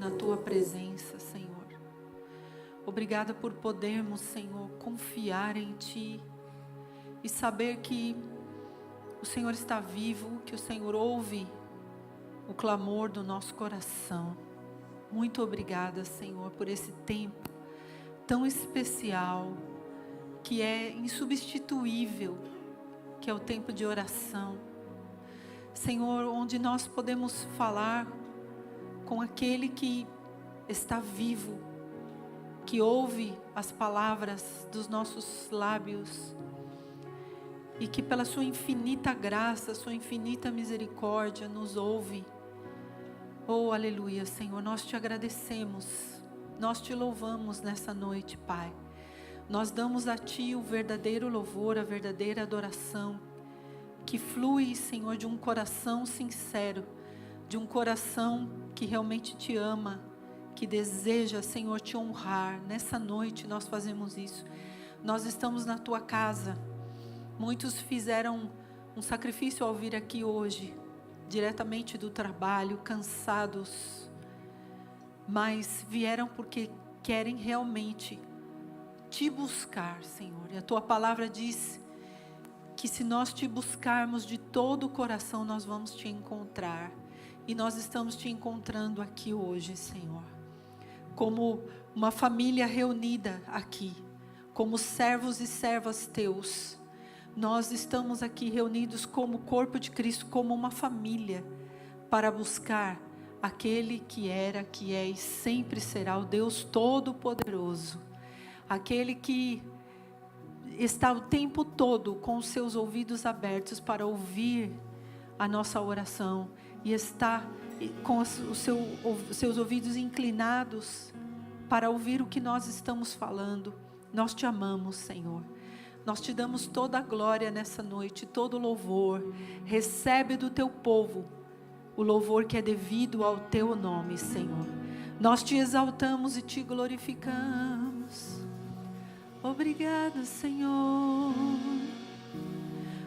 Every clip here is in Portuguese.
na Tua presença, Senhor. Obrigada por podermos, Senhor, confiar em Ti e saber que o Senhor está vivo, que o Senhor ouve o clamor do nosso coração. Muito obrigada, Senhor, por esse tempo tão especial, que é insubstituível, que é o tempo de oração. Senhor, onde nós podemos falar com aquele que está vivo, que ouve as palavras dos nossos lábios e que pela sua infinita graça, sua infinita misericórdia nos ouve. Oh, aleluia, Senhor, nós te agradecemos, nós te louvamos nessa noite, Pai. Nós damos a Ti o verdadeiro louvor, a verdadeira adoração, que flui, Senhor, de um coração sincero, de um coração que realmente Te ama, que deseja, Senhor, Te honrar. Nessa noite nós fazemos isso. Nós estamos na Tua casa. Muitos fizeram um sacrifício ao vir aqui hoje, diretamente do trabalho, cansados, mas vieram porque querem realmente Te buscar, Senhor. E a Tua palavra diz que se nós Te buscarmos de todo o coração, nós vamos Te encontrar. E nós estamos Te encontrando aqui hoje, Senhor. Como uma família reunida aqui, como servos e servas Teus. Nós estamos aqui reunidos como corpo de Cristo, como uma família, para buscar aquele que era, que é e sempre será o Deus Todo-Poderoso. Aquele que está o tempo todo com os seus ouvidos abertos para ouvir a nossa oração. E está com os seus ouvidos inclinados para ouvir o que nós estamos falando. Nós Te amamos, Senhor. Nós Te damos toda a glória nessa noite, todo o louvor. Recebe do Teu povo o louvor que é devido ao Teu nome, Senhor. Nós Te exaltamos e Te glorificamos. Obrigado, Senhor.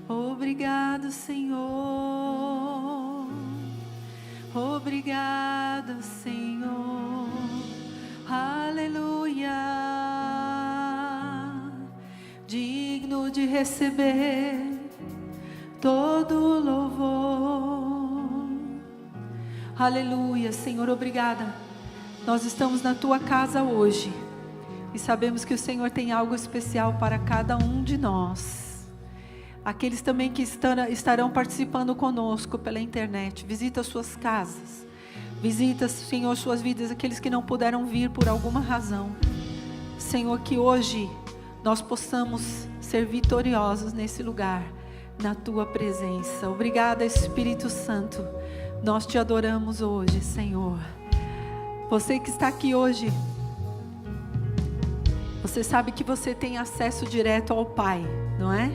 Obrigado, Senhor. Obrigado, Senhor. Aleluia. Digno de receber todo o louvor. Aleluia, Senhor, obrigada. Nós estamos na Tua casa hoje e sabemos que o Senhor tem algo especial para cada um de nós. Aqueles também que estarão participando conosco pela internet, visita suas casas, visita, Senhor, suas vidas, aqueles que não puderam vir por alguma razão. Senhor, que hoje nós possamos ser vitoriosos nesse lugar, na Tua presença. Obrigada, Espírito Santo. Nós Te adoramos hoje, Senhor. Você que está aqui hoje, você sabe que você tem acesso direto ao Pai, não é?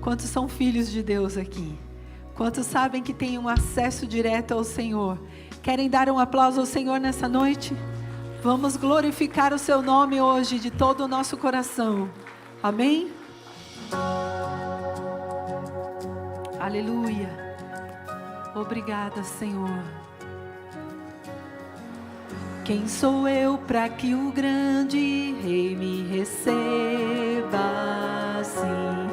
Quantos são filhos de Deus aqui? Quantos sabem que têm um acesso direto ao Senhor? Querem dar um aplauso ao Senhor nessa noite? Vamos glorificar o Seu nome hoje de todo o nosso coração. Amém? Aleluia. Obrigada, Senhor. Quem sou eu para que o grande Rei me receba assim?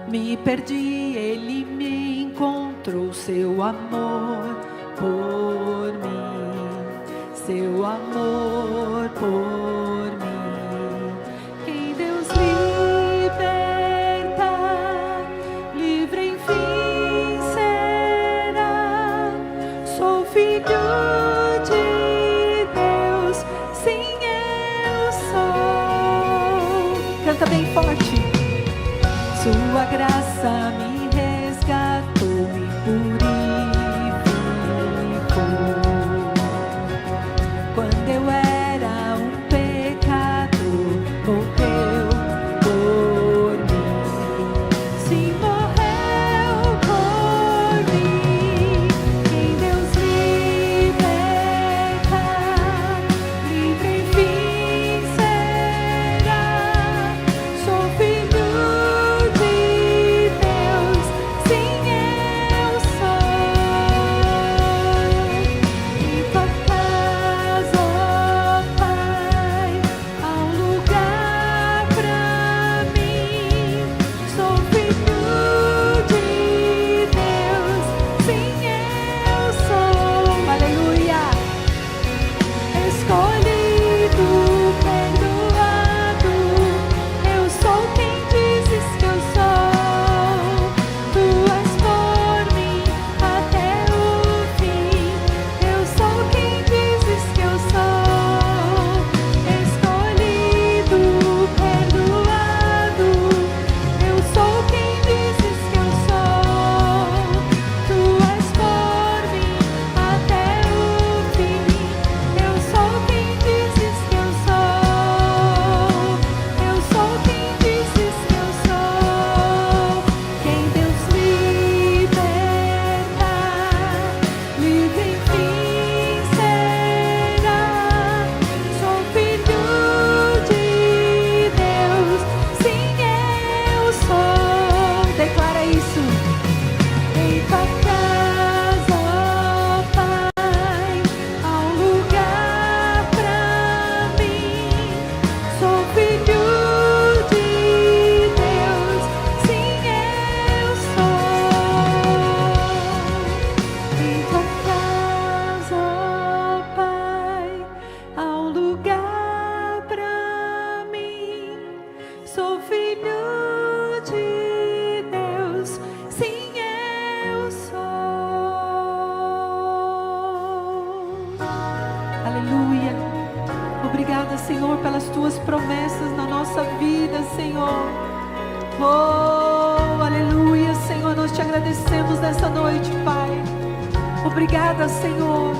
Me perdi, Ele me encontrou, Seu amor por mim, Seu amor por mim. Quem Deus liberta, livre enfim será. Sou filho de Deus, sim eu sou. Canta bem forte. Sua graça me resgatou, me purificou. Quando eu era um pecador, morreu por mim. Sim, morreu por mim. Quem Deus liberta, livre enfim será. Sou filho de Deus. Aleluia. Obrigada, Senhor, pelas tuas promessas na nossa vida, Senhor. Oh, aleluia, Senhor, nós te agradecemos nessa noite, Pai. Obrigada, Senhor.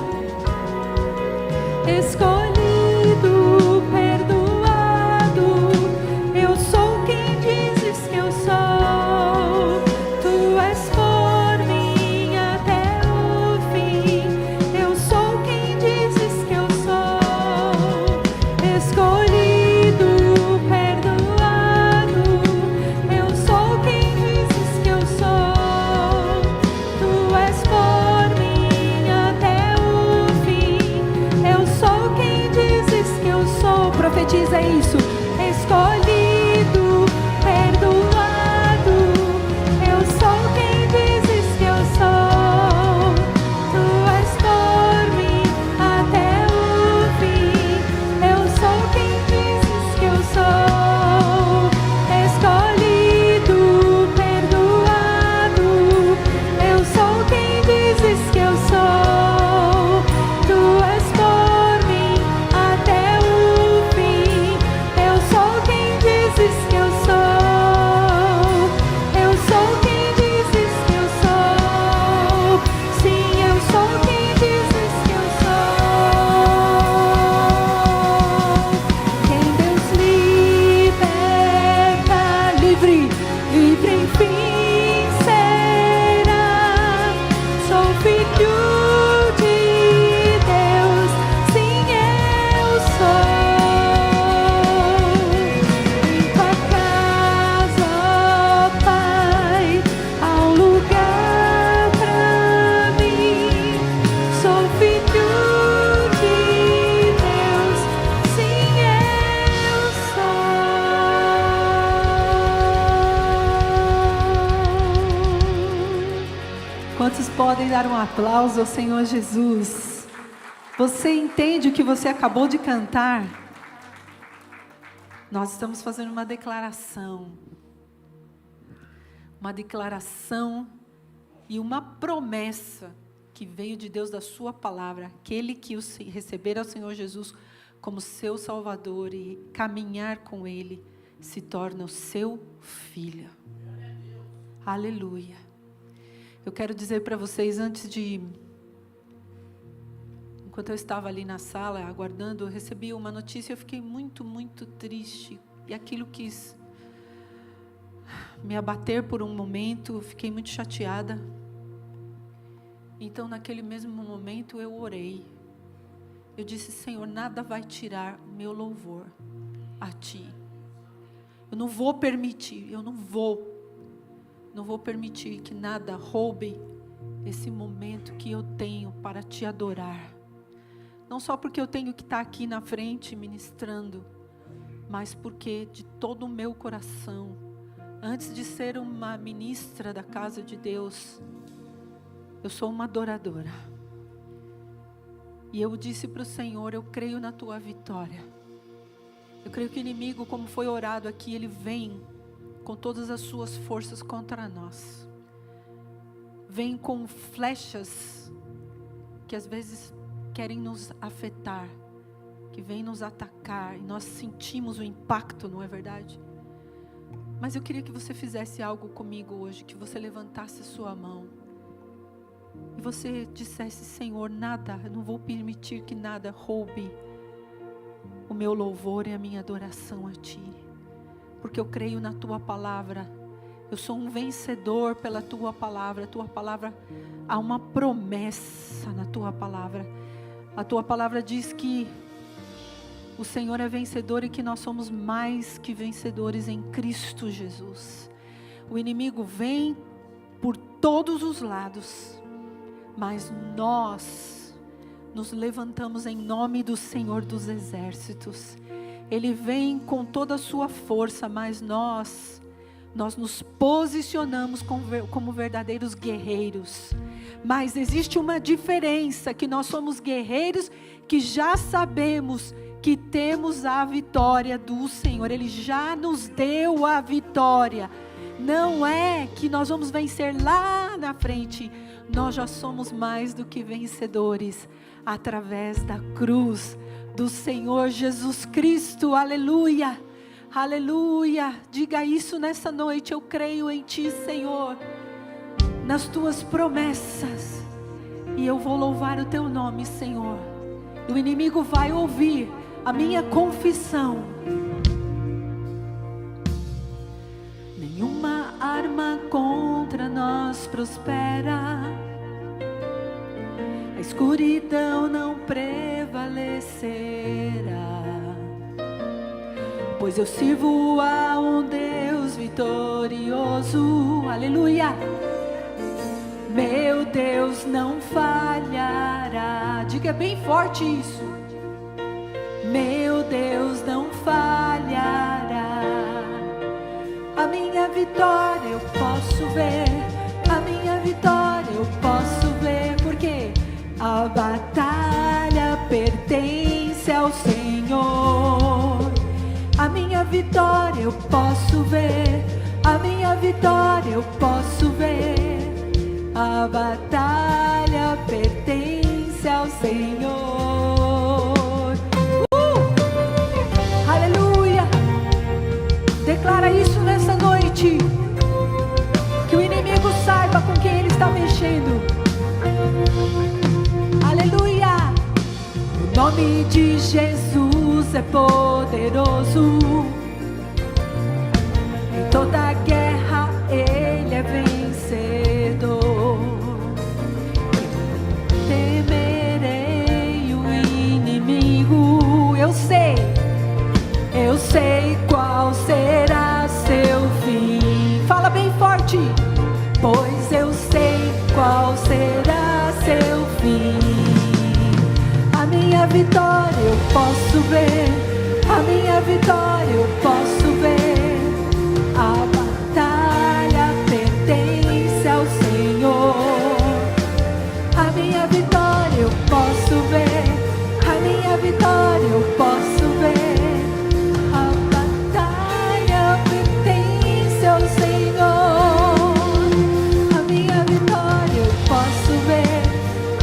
Escolhido, perdoado, eu sou quem dizes que eu sou. Tu és por mim até o fim. Eu sou quem dizes que eu sou. Escolhido, perdoado, eu sou quem dizes que eu sou. Tu és por mim até o fim. Eu sou quem dizes que eu sou. Profetiza isso. Escolhido, perdoado, eu sou quem dizes que eu sou. Tu és por mim até o fim. Eu sou quem dizes que eu sou. Escolhido, perdoado, eu sou quem dizes que eu sou. Tu és por mim até o fim. Eu sou quem dizes que eu sou. Eu sou quem dizes que eu sou. Sim, eu sou quem dizes que eu sou. Quem Deus liberta, livre, livre enfim será. Sou filho de Deus, sim, eu sou. Em tua casa, ó Pai, há um lugar pra mim. Sou filho de Deus, sim, eu sou. Quantos podem dar um aplauso ao Senhor Jesus? Você entende o que você acabou de cantar? Nós estamos fazendo uma declaração e uma promessa que veio de Deus da sua palavra. Aquele que receber ao Senhor Jesus como seu Salvador e caminhar com Ele, se torna o seu filho. Aleluia. Eu quero dizer para vocês, enquanto eu estava ali na sala aguardando, eu recebi uma notícia e eu fiquei muito, muito triste. E aquilo quis me abater por um momento, eu fiquei muito chateada. Então, naquele mesmo momento, eu orei. Eu disse: Senhor, nada vai tirar meu louvor a Ti. Eu não vou permitir, não vou permitir que nada roube esse momento que eu tenho para Te adorar. Não só porque eu tenho que estar aqui na frente ministrando, mas porque de todo o meu coração, antes de ser uma ministra da casa de Deus, eu sou uma adoradora. E eu disse para o Senhor: eu creio na Tua vitória. Eu creio que o inimigo, como foi orado aqui, ele vem com todas as suas forças contra nós. Vem com flechas que às vezes querem nos afetar, que vêm nos atacar, e nós sentimos o impacto, não é verdade? Mas eu queria que você fizesse algo comigo hoje, que você levantasse a sua mão e você dissesse: Senhor, eu não vou permitir que nada roube o meu louvor e a minha adoração a Ti, porque eu creio na Tua palavra. Eu sou um vencedor pela Tua palavra. A Tua palavra, há uma promessa na Tua palavra. A Tua palavra diz que o Senhor é vencedor e que nós somos mais que vencedores em Cristo Jesus. O inimigo vem por todos os lados, mas nós nos levantamos em nome do Senhor dos Exércitos. Ele vem com toda a sua força, mas nós nos posicionamos como verdadeiros guerreiros. Mas existe uma diferença, que nós somos guerreiros que já sabemos que temos a vitória do Senhor. Ele já nos deu a vitória. Não é que nós vamos vencer lá na frente. Nós já somos mais do que vencedores através da cruz do Senhor Jesus Cristo. Aleluia, aleluia. Diga isso nessa noite: eu creio em Ti, Senhor, nas Tuas promessas, e eu vou louvar o Teu nome, Senhor. O inimigo vai ouvir a minha confissão. Nenhuma arma contra nós prospera, a escuridão não prevalecerá, pois eu sirvo a um Deus vitorioso. Aleluia. Meu Deus não falhará. Diga bem forte isso. Meu Deus não falhará. A minha vitória eu posso ver, a minha vitória eu posso ver, porque a batalha pertence ao Senhor. A minha vitória eu posso ver, a minha vitória eu posso ver. A batalha pertence ao Senhor. Aleluia. Declara isso nessa noite, que o inimigo saiba com quem ele está mexendo. Aleluia. O nome de Jesus é poderoso, em toda guerra ele é vencedor. Temerei o inimigo, eu sei qual será seu fim. Fala bem forte. Pois eu sei qual será seu fim. A minha vitória eu posso ver, a minha vitória eu posso ver. A batalha pertence ao Senhor. A minha vitória eu posso ver, a minha vitória eu posso ver. A batalha pertence ao Senhor. A minha vitória eu posso ver,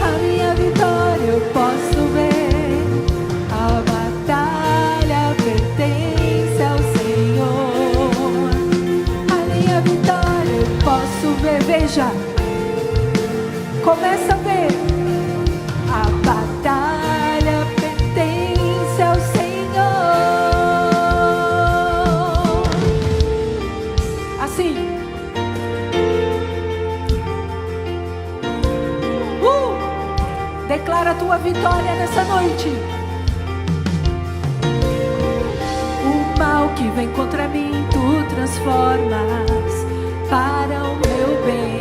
a minha vitória eu posso ver. A batalha pertence ao Senhor. A minha vitória eu posso ver. Veja, começa a ver. A batalha pertence ao Senhor. Assim. Declara a tua vitória nessa noite. O mal que vem contra mim, tu transformas para o meu bem,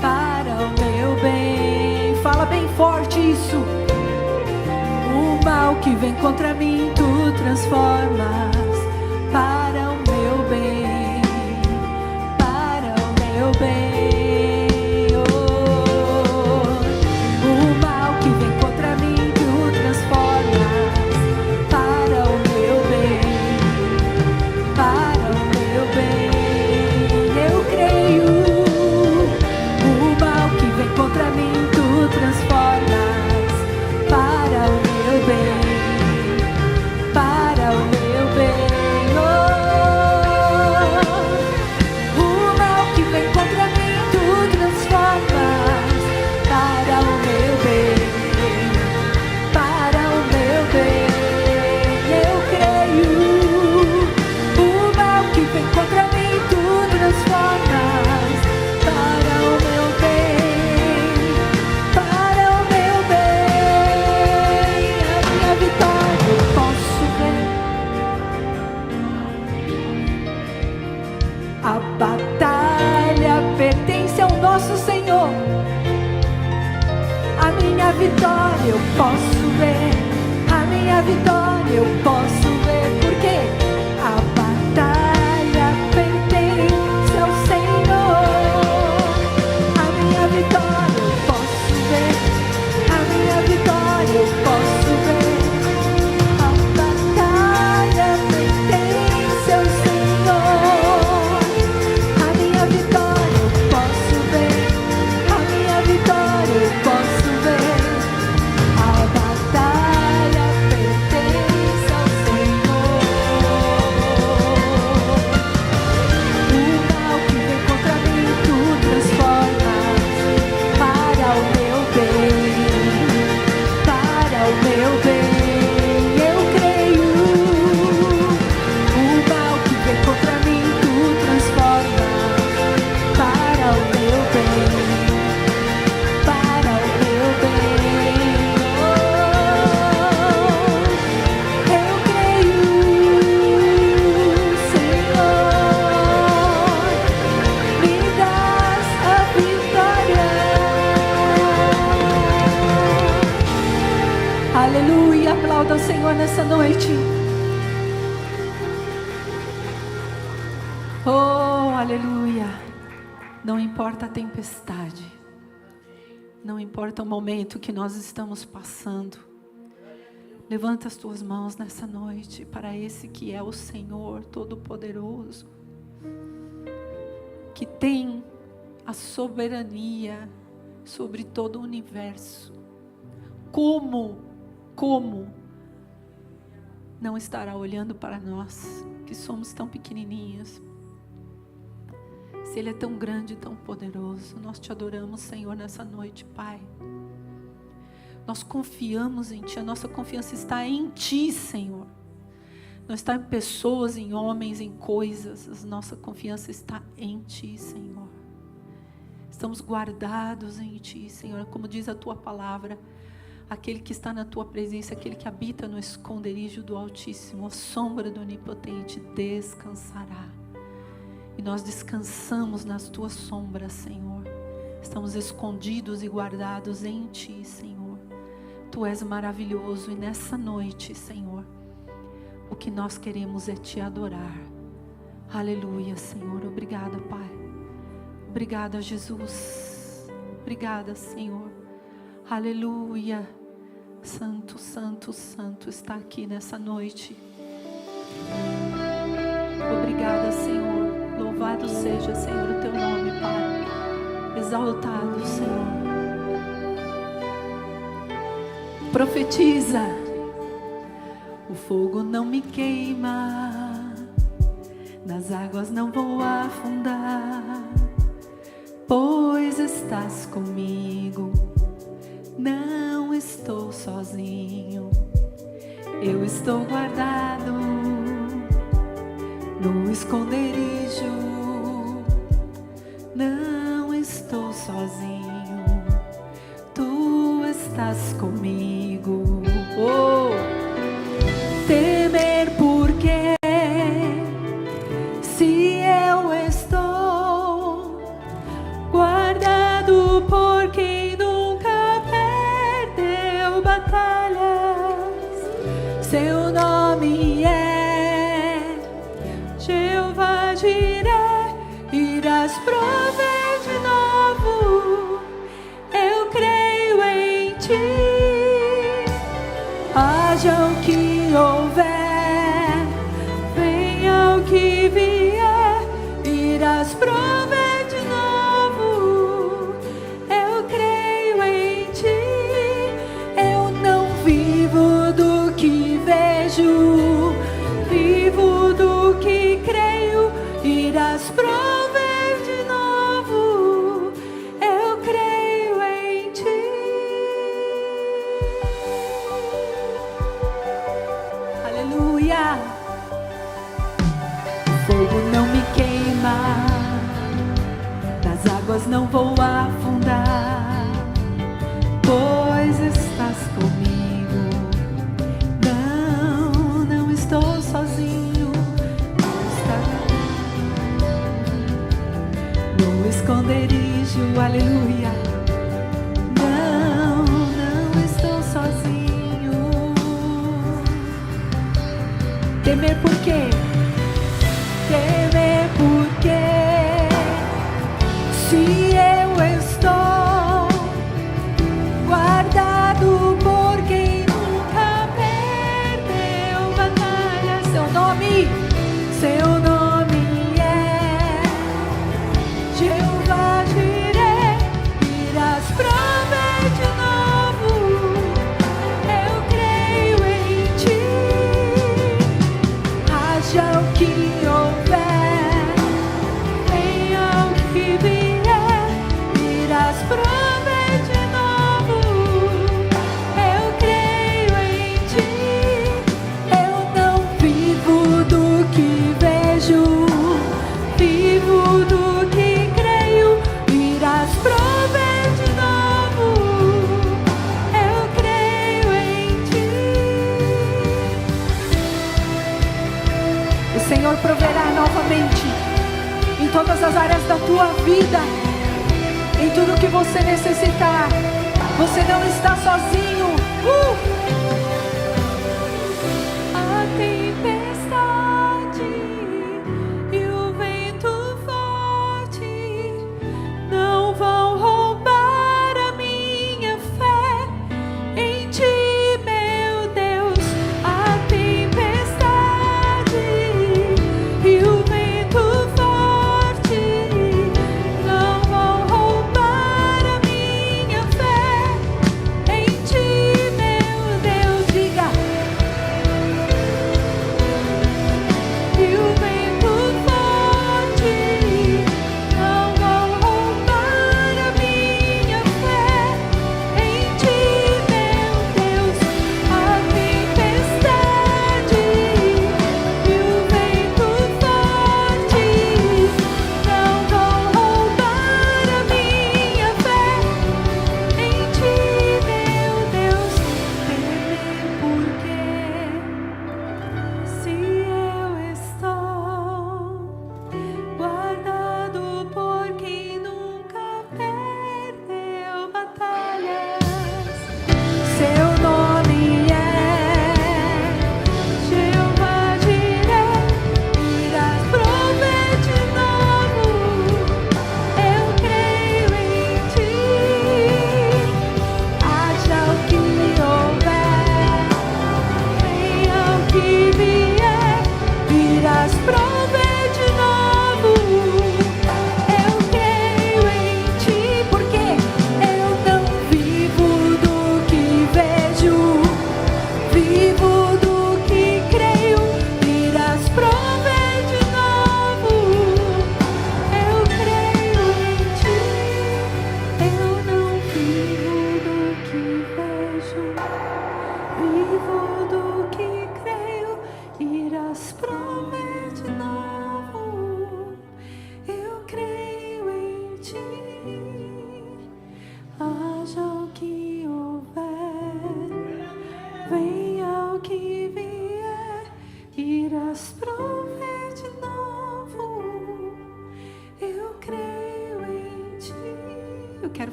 para o meu bem. Fala bem forte isso. O mal que vem contra mim, tu transformas para o meu bem, para o meu bem. O mal que vem contra mim, tu transformas para o meu bem, para o meu bem. Eu creio. O mal que vem contra mim, tu transformas para o meu bem, para o meu bem. Oh, o mal que vem contra mim, tu transformas para o meu bem, para o meu bem. Eu creio. O mal que vem contra mim, tu transformas para o meu bem, para o meu bem. A minha vitória eu posso ver. A batalha pertence ao nosso Senhor. A minha vitória eu posso ver, a minha vitória eu posso ver, porque a batalha pertence ao Senhor. A minha vitória eu posso ver, a minha vitória eu posso ver. A batalha pertence ao Senhor. A minha vitória eu posso ver, a minha vitória eu posso ver. Aleluia, aplauda o Senhor nessa noite. Oh, aleluia. Não importa a tempestade, não importa o momento que nós estamos passando, levanta as tuas mãos nessa noite para esse que é o Senhor Todo-Poderoso, que tem a soberania sobre todo o universo. Como não estará olhando para nós, que somos tão pequenininhos? Se Ele é tão grande e tão poderoso, nós te adoramos, Senhor, nessa noite, Pai. Nós confiamos em Ti, a nossa confiança está em Ti, Senhor. Não está em pessoas, em homens, em coisas. A nossa confiança está em Ti, Senhor. Estamos guardados em Ti, Senhor. Como diz a Tua palavra, aquele que está na Tua presença, aquele que habita no esconderijo do Altíssimo, a sombra do Onipotente, descansará. E nós descansamos nas Tuas sombras, Senhor. Estamos escondidos e guardados em Ti, Senhor. Tu és maravilhoso e nessa noite, Senhor, o que nós queremos é Te adorar. Aleluia, Senhor. Obrigada, Pai. Obrigada, Jesus. Obrigada, Senhor. Aleluia. Santo, Santo, Santo está aqui nessa noite. Obrigada, Senhor. Louvado seja, Senhor, o Teu nome, Pai. Exaltado, Senhor. Profetiza. O fogo não me queima, nas águas não vou afundar, pois estás comigo, não estou sozinho. Eu estou guardado no esconderijo, não estou sozinho, Tu estás comigo. Oh! Temer porque se eu estou guardado por quem nunca perdeu batalhas, seu nome é Jeová Jireh, irás prover de novo, eu creio em Ti. Haja o que houver, venha o que vier, irás prover de novo, eu creio em Ti. Eu não vivo do que vejo, vivo do que creio, irás prover de novo, eu creio em Ti. Aleluia. O fogo não me queima, nas águas não vou afundar, pois estás comigo, não estou sozinho. No esconderijo, aleluia, não estou sozinho. Temer por quê? Temer porque se eu estou guardado por quem nunca perdeu batalha, seu nome é Jeová Jireh, irás prover de novo, eu creio em Ti. Haja o que houver, venha o que vier, irás prover de novo, eu creio em Ti. Eu não vivo do que vejo, vivo do que creio, irás prover de novo, eu creio em Ti. O Senhor proverá novamente em todas as áreas da tua vida, em tudo que você necessitar. Você não está sozinho.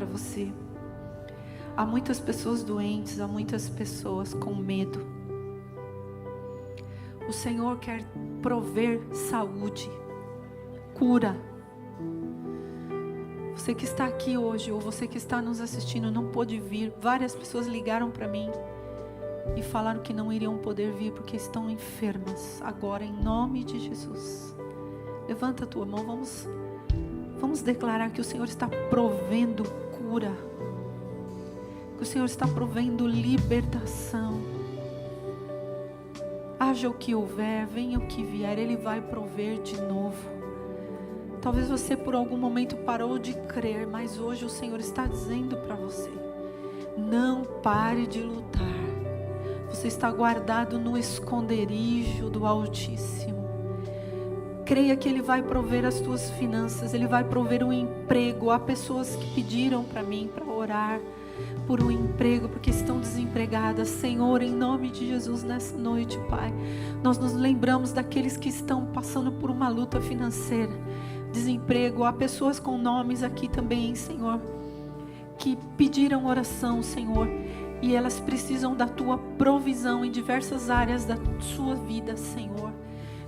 para você. Há muitas pessoas doentes, há muitas pessoas com medo. O Senhor quer prover saúde, cura. Você que está aqui hoje, ou você que está nos assistindo, não pôde vir. Várias pessoas ligaram para mim e falaram que não iriam poder vir porque estão enfermas. Agora, em nome de Jesus, levanta a tua mão, vamos declarar que o Senhor está provendo cura, que o Senhor está provendo libertação. Haja o que houver, venha o que vier, Ele vai prover de novo. Talvez você por algum momento parou de crer, mas hoje o Senhor está dizendo para você: não pare de lutar. Você está guardado no esconderijo do Altíssimo. Creia que Ele vai prover as tuas finanças, Ele vai prover um emprego. Há pessoas que pediram para mim para orar por um emprego, porque estão desempregadas. Senhor, em nome de Jesus, nessa noite, Pai, nós nos lembramos daqueles que estão passando por uma luta financeira, desemprego. Há pessoas com nomes aqui também, Senhor, que pediram oração, Senhor, e elas precisam da Tua provisão em diversas áreas da sua vida, Senhor.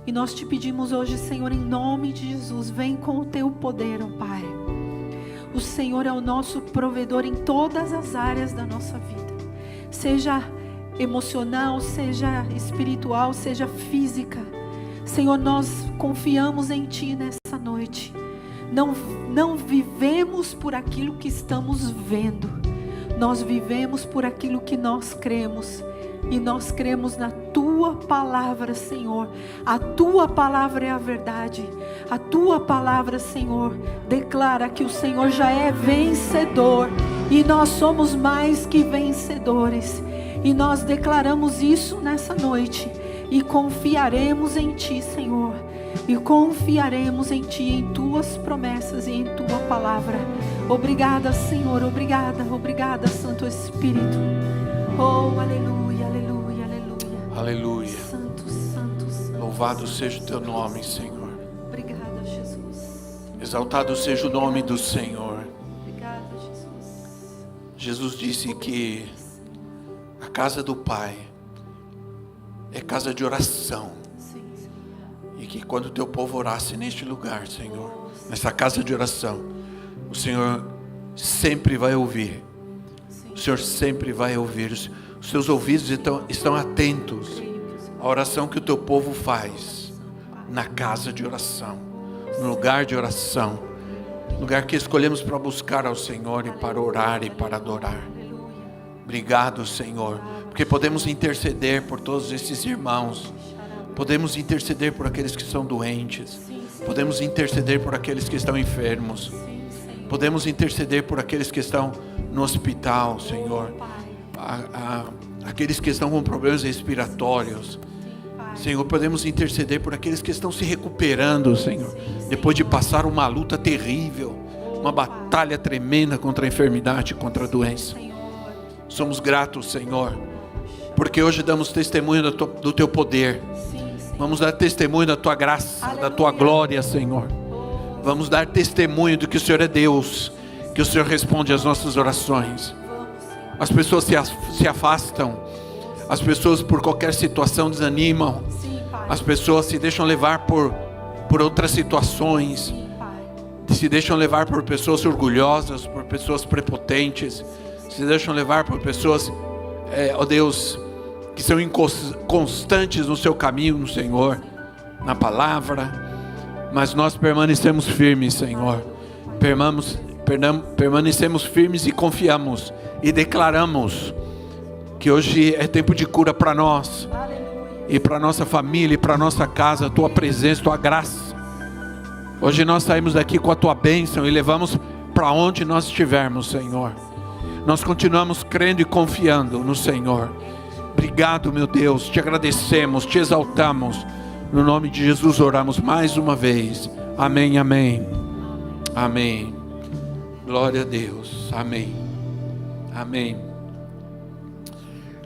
E nós te pedimos hoje, Senhor, em nome de Jesus, vem com o Teu poder, ó Pai. O Senhor é o nosso provedor em todas as áreas da nossa vida, seja emocional, seja espiritual, seja física. Senhor, nós confiamos em Ti nessa noite. Não vivemos por aquilo que estamos vendo, nós vivemos por aquilo que nós cremos. E nós cremos na Tua palavra, Senhor. A Tua palavra é a verdade. A Tua palavra, Senhor, declara que o Senhor já é vencedor. E nós somos mais que vencedores. E nós declaramos isso nessa noite. E confiaremos em Ti, Senhor. E confiaremos em Ti, em Tuas promessas e em Tua palavra. Obrigada, Senhor. Obrigada, obrigada, Santo Espírito. Oh, aleluia, aleluia, aleluia. Aleluia. Santo, santo, santo. Louvado seja o Teu nome, Senhor. Obrigada, Jesus. Exaltado seja o nome do Senhor. Obrigada, Jesus. Jesus disse que a casa do Pai é casa de oração. Sim, Senhor. E que quando o Teu povo orasse neste lugar, Senhor, nessa casa de oração, o Senhor sempre vai ouvir. O Senhor sempre vai ouvir. Os seus ouvidos estão atentos à oração que o Teu povo faz na casa de oração, no lugar de oração, lugar que escolhemos para buscar ao Senhor e para orar e para adorar. Obrigado, Senhor, porque podemos interceder por todos esses irmãos, podemos interceder por aqueles que são doentes, podemos interceder por aqueles que estão enfermos, podemos interceder por aqueles que estão no hospital, Senhor, aqueles que estão com problemas respiratórios, Senhor, podemos interceder por aqueles que estão se recuperando, Senhor, depois de passar uma luta terrível, uma batalha tremenda contra a enfermidade, contra a doença. Somos gratos, Senhor, porque hoje damos testemunho do Teu poder, vamos dar testemunho da Tua graça, da Tua glória, Senhor, vamos dar testemunho de que o Senhor é Deus, que o Senhor responde às nossas orações. As pessoas se afastam, as pessoas por qualquer situação desanimam, as pessoas se deixam levar por outras situações, se deixam levar por pessoas orgulhosas, por pessoas prepotentes, se deixam levar por pessoas, ó Deus, que são inconstantes no seu caminho, no Senhor, na palavra, mas nós permanecemos firmes, Senhor, permanecemos firmes e confiamos e declaramos que hoje é tempo de cura para nós e para nossa família e para nossa casa, a Tua presença, Tua graça. Hoje nós saímos daqui com a Tua bênção e levamos para onde nós estivermos, Senhor. Nós continuamos crendo e confiando no Senhor. Obrigado, meu Deus, te agradecemos, te exaltamos. No nome de Jesus oramos mais uma vez. Amém, amém. Amém. Glória a Deus. Amém. Amém.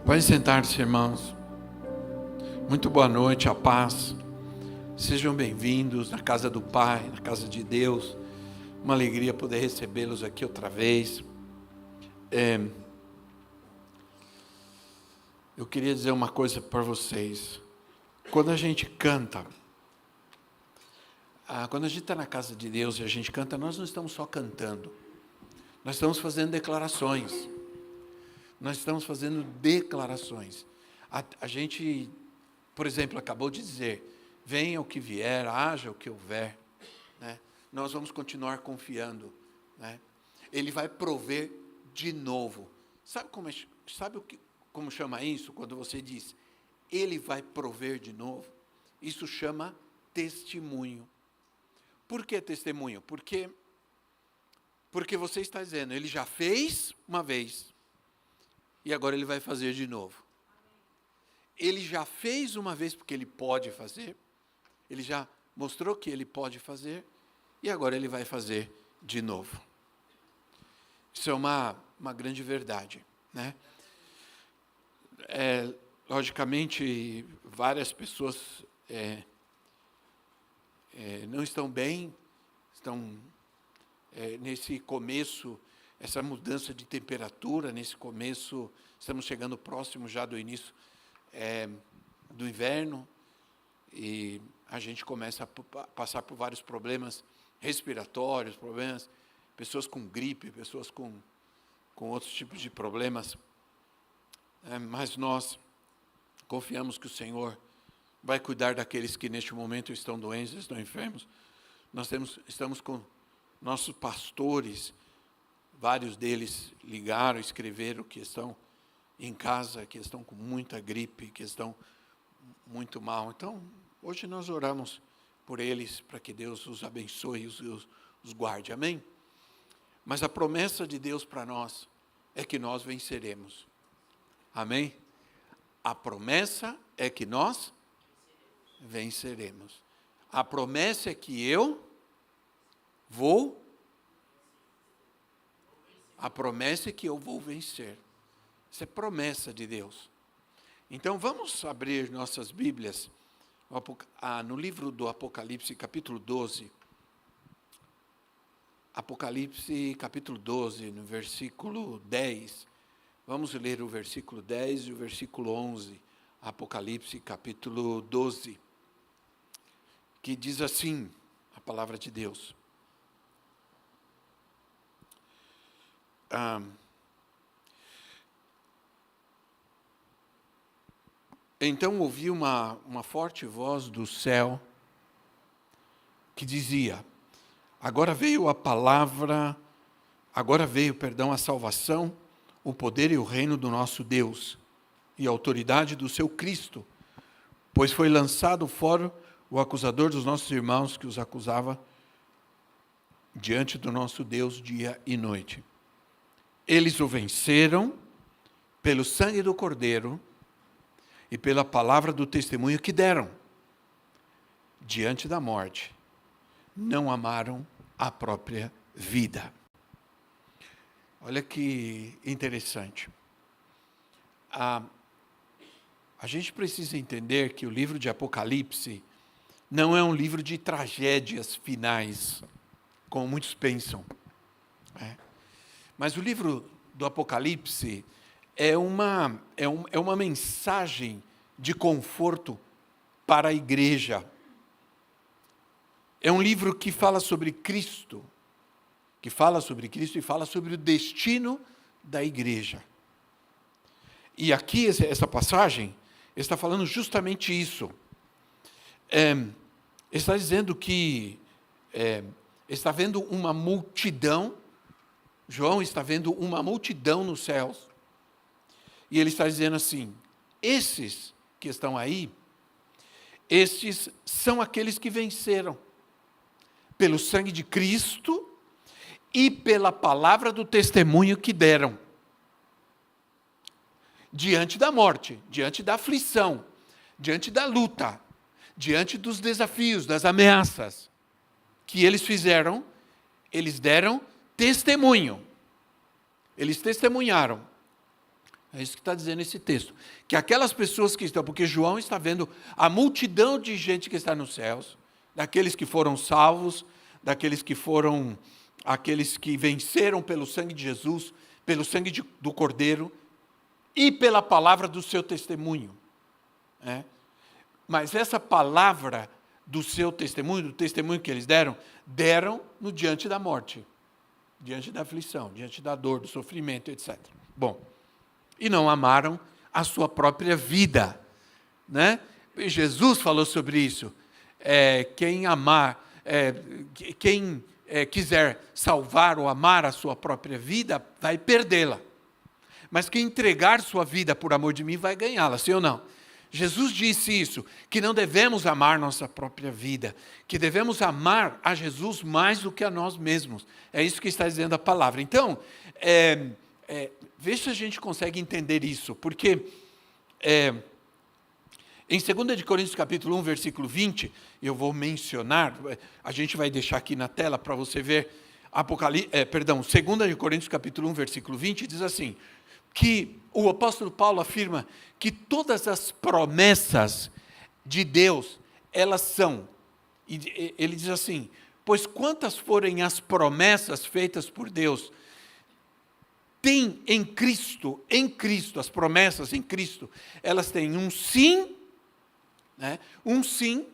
Podem sentar-se, irmãos. Muito boa noite, a paz. Sejam bem-vindos na casa do Pai, na casa de Deus. Uma alegria poder recebê-los aqui outra vez. Eu queria dizer uma coisa para vocês. Quando a gente canta, quando a gente está na casa de Deus e a gente canta, nós não estamos só cantando. Nós estamos fazendo declarações. Nós estamos fazendo declarações. A gente, por exemplo, acabou de dizer, venha o que vier, haja o que houver. Né? Nós vamos continuar confiando. Né? Ele vai prover de novo. Sabe como chama isso? Quando você diz, ele vai prover de novo. Isso chama testemunho. Por que testemunho? Porque você está dizendo, ele já fez uma vez, e agora ele vai fazer de novo. Ele já fez uma vez porque ele pode fazer, ele já mostrou que ele pode fazer, e agora ele vai fazer de novo. Isso é uma grande verdade, né? Logicamente, várias pessoas não estão bem, estão nesse começo, essa mudança de temperatura, nesse começo, estamos chegando próximo já do início do inverno, e a gente começa a passar por vários problemas respiratórios, pessoas com gripe, pessoas com outros tipos de problemas, mas nós confiamos que o Senhor vai cuidar daqueles que neste momento estão doentes, estão enfermos. Nós estamos com nossos pastores, vários deles ligaram, escreveram que estão em casa, que estão com muita gripe, que estão muito mal. Então, hoje nós oramos por eles, para que Deus os abençoe e os guarde. Amém? Mas a promessa de Deus para nós é que nós venceremos. Amém? A promessa é que nós venceremos. A promessa é que eu vou. A promessa é que eu vou vencer. Isso é promessa de Deus. Então vamos abrir nossas Bíblias no livro do Apocalipse, capítulo 12. Apocalipse, capítulo 12, no versículo 10. Vamos ler o versículo 10 e o versículo 11. Apocalipse, capítulo 12. Que diz assim, a palavra de Deus. Então ouvi uma forte voz do céu que dizia, agora veio a salvação, o poder e o reino do nosso Deus e a autoridade do seu Cristo, pois foi lançado fora o acusador dos nossos irmãos que os acusava diante do nosso Deus dia e noite. Eles o venceram pelo sangue do Cordeiro e pela palavra do testemunho que deram. Diante da morte, não amaram a própria vida. Olha que interessante. A gente precisa entender que o livro de Apocalipse não é um livro de tragédias finais, como muitos pensam. Mas o livro do Apocalipse é uma mensagem de conforto para a igreja. É um livro que fala sobre Cristo, e fala sobre o destino da igreja. E aqui, essa passagem, está falando justamente isso. Está dizendo que está vendo uma multidão, João está vendo uma multidão nos céus, e ele está dizendo assim, esses que estão aí, estes são aqueles que venceram, pelo sangue de Cristo, e pela palavra do testemunho que deram, diante da morte, diante da aflição, diante da luta, diante dos desafios, das ameaças que eles fizeram, eles deram testemunho. Eles testemunharam. É isso que está dizendo esse texto. Que aquelas pessoas que estão, porque João está vendo a multidão de gente que está nos céus, daqueles que foram salvos, daqueles que foram, aqueles que venceram pelo sangue de Jesus, pelo sangue do Cordeiro e pela palavra do seu testemunho. Né? Mas essa palavra do seu testemunho, do testemunho que eles deram no diante da morte, diante da aflição, diante da dor, do sofrimento, etc. Bom, e não amaram a sua própria vida. Né? E Jesus falou sobre isso. Quem quiser salvar ou amar a sua própria vida, vai perdê-la. Mas quem entregar sua vida por amor de mim, vai ganhá-la, sim ou não? Jesus disse isso, que não devemos amar nossa própria vida, que devemos amar a Jesus mais do que a nós mesmos. É isso que está dizendo a palavra. Então, veja se a gente consegue entender isso, porque em 2 Coríntios capítulo 1, versículo 20, eu vou mencionar, a gente vai deixar aqui na tela para você ver, 2 Coríntios capítulo 1, versículo 20, diz assim, que o apóstolo Paulo afirma que todas as promessas de Deus, elas são, e ele diz assim, pois quantas forem as promessas feitas por Deus, tem em Cristo, as promessas em Cristo, elas têm um sim, né? Um sim,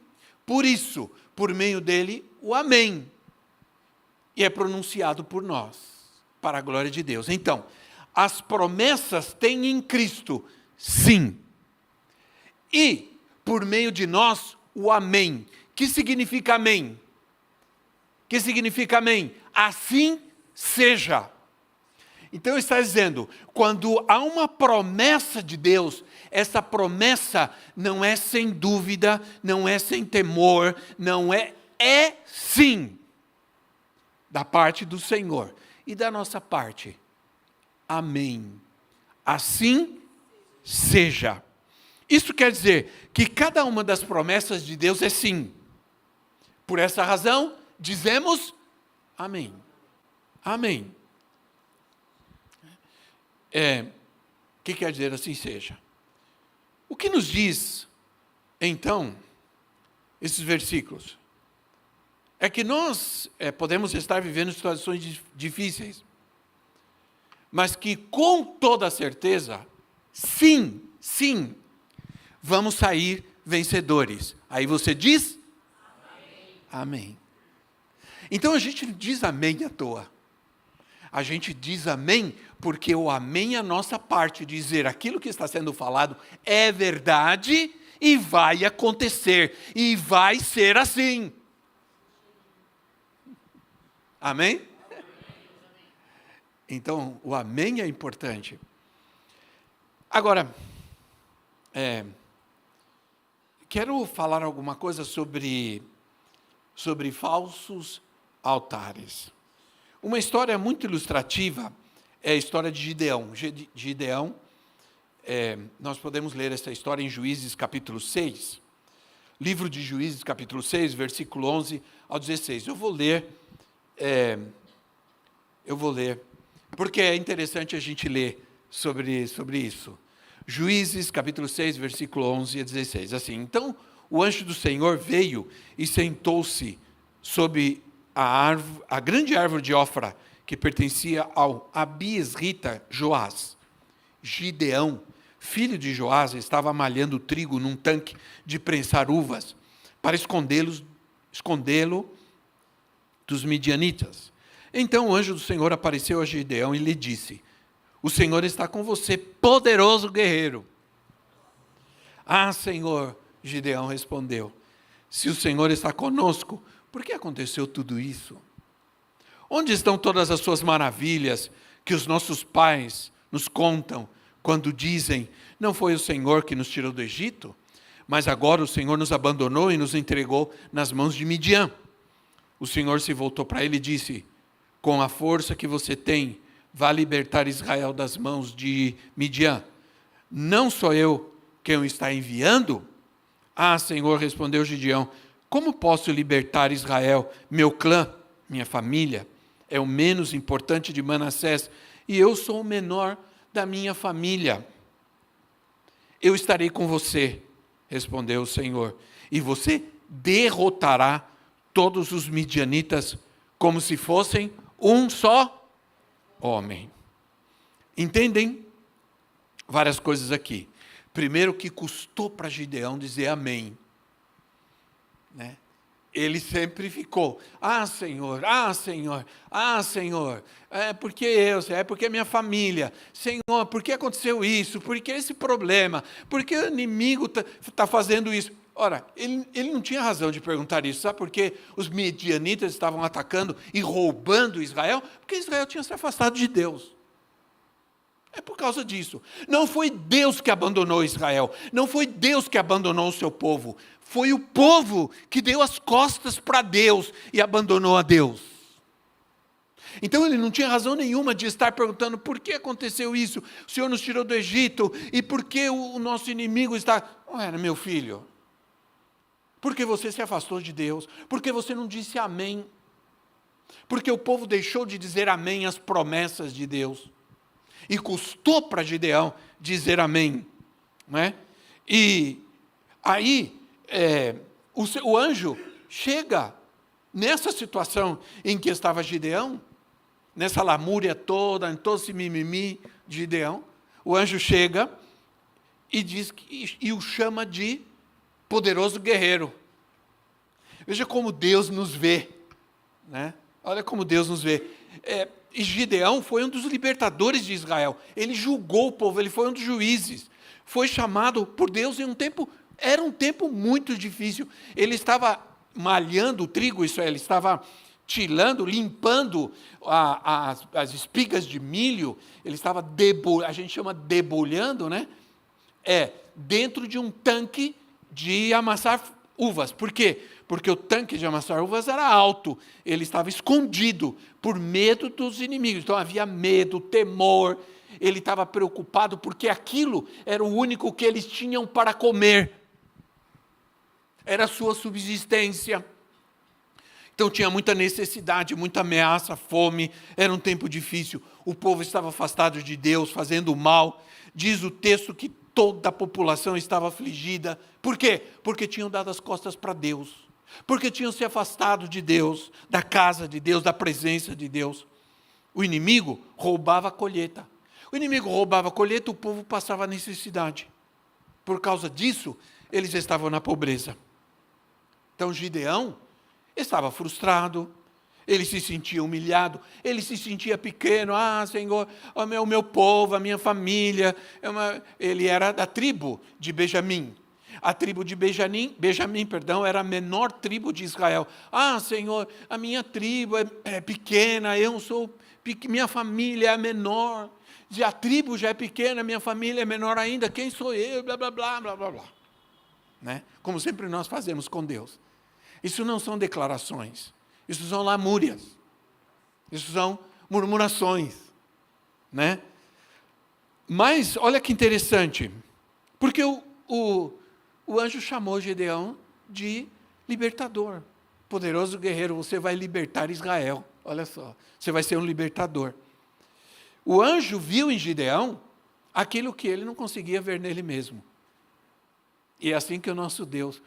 por isso, por meio dele, o amém. E é pronunciado por nós, para a glória de Deus. Então, as promessas têm em Cristo, sim. E, por meio de nós, o amém. Que significa amém? Que significa amém? Assim seja. Então está dizendo, quando há uma promessa de Deus, essa promessa não é sem dúvida, não é sem temor, é sim, da parte do Senhor. E da nossa parte, amém. Assim seja. Isso quer dizer que cada uma das promessas de Deus é sim. Por essa razão, dizemos amém. Amém. O que quer dizer assim seja? O que nos diz, então, esses versículos? É que nós podemos estar vivendo situações difíceis, mas que com toda certeza, sim, vamos sair vencedores. Aí você diz? Amém. Então a gente não diz amém à toa. A gente diz amém porque o amém é a nossa parte, dizer aquilo que está sendo falado é verdade e vai acontecer, e vai ser assim. Amém? Então, o amém é importante. Agora, quero falar alguma coisa sobre falsos altares. Uma história muito ilustrativa é a história de Gideão. Gideão, nós podemos ler essa história em Juízes capítulo 6. Livro de Juízes capítulo 6, versículo 11 ao 16. Eu vou ler, porque é interessante a gente ler sobre isso. Juízes capítulo 6, versículo 11 a 16. Assim, então o anjo do Senhor veio e sentou-se sob a grande árvore de Ofra, que pertencia ao Abiesrita Joás. Gideão, filho de Joás, estava malhando trigo num tanque de prensar uvas, para escondê-lo dos midianitas. Então o anjo do Senhor apareceu a Gideão e lhe disse, o Senhor está com você, poderoso guerreiro. Ah, Senhor, Gideão respondeu, se o Senhor está conosco, por que aconteceu tudo isso? Onde estão todas as suas maravilhas que os nossos pais nos contam quando dizem, não foi o Senhor que nos tirou do Egito? Mas agora o Senhor nos abandonou e nos entregou nas mãos de Midian. O Senhor se voltou para ele e disse, com a força que você tem, vá libertar Israel das mãos de Midian. Não sou eu quem o está enviando? Ah, Senhor, respondeu Gideão, como posso libertar Israel? Meu clã, minha família, é o menos importante de Manassés, e eu sou o menor da minha família. Eu estarei com você, respondeu o Senhor, e você derrotará todos os midianitas como se fossem um só homem. Entendem? Várias coisas aqui. Primeiro, que custou para Gideão dizer amém. Né? Ele sempre ficou, Senhor, Senhor, Senhor, porque eu, porque minha família, Senhor, por que aconteceu isso, por que esse problema, por que o inimigo está fazendo isso? Ora, ele não tinha razão de perguntar isso, sabe por que os midianitas estavam atacando e roubando Israel? Porque Israel tinha se afastado de Deus. É por causa disso. Não foi Deus que abandonou Israel, não foi Deus que abandonou o seu povo, foi o povo que deu as costas para Deus e abandonou a Deus. Então ele não tinha razão nenhuma de estar perguntando por que aconteceu isso, o Senhor nos tirou do Egito, e por que o nosso inimigo está... Ora, meu filho, porque você se afastou de Deus, porque você não disse amém, porque o povo deixou de dizer amém às promessas de Deus, e custou para Gideão dizer amém, não é? E aí, o anjo chega nessa situação em que estava Gideão, nessa lamúria toda, em todo esse mimimi de Gideão, o anjo chega e diz e o chama de poderoso guerreiro. Veja como Deus nos vê, né? Olha como Deus nos vê. E Gideão foi um dos libertadores de Israel. Ele julgou o povo, ele foi um dos juízes. Foi chamado por Deus em um tempo, era um tempo muito difícil. Ele estava malhando o trigo, isso é, ele estava tilando, limpando as espigas de milho, ele estava a gente chama debulhando, né? Dentro de um tanque de amassar uvas. Por quê? Porque o tanque de amassar uvas era alto, ele estava escondido por medo dos inimigos. Então havia medo, temor, ele estava preocupado porque aquilo era o único que eles tinham para comer. Era a sua subsistência. Então tinha muita necessidade, muita ameaça, fome, era um tempo difícil. O povo estava afastado de Deus, fazendo mal. Diz o texto que toda a população estava afligida. Por quê? Porque tinham dado as costas para Deus. Porque tinham se afastado de Deus, da casa de Deus, da presença de Deus. O inimigo roubava a colheita. O inimigo roubava a colheita, o povo passava necessidade. Por causa disso, eles estavam na pobreza. Então Gideão estava frustrado, ele se sentia humilhado, ele se sentia pequeno. Senhor, o meu povo, a minha família. Ele era da tribo de Benjamim. A tribo de Benjamim, era a menor tribo de Israel. Senhor, a minha tribo é pequena, minha família é a menor. A tribo já é pequena, minha família é menor ainda, quem sou eu? Blá, blá, blá, blá, blá, blá. Né? Como sempre nós fazemos com Deus. Isso não são declarações, isso são lamúrias, isso são murmurações. Né? Mas, olha que interessante, porque o anjo chamou Gideão de libertador. Poderoso guerreiro, você vai libertar Israel. Olha só, você vai ser um libertador. O anjo viu em Gideão aquilo que ele não conseguia ver nele mesmo. E é assim que o nosso Deus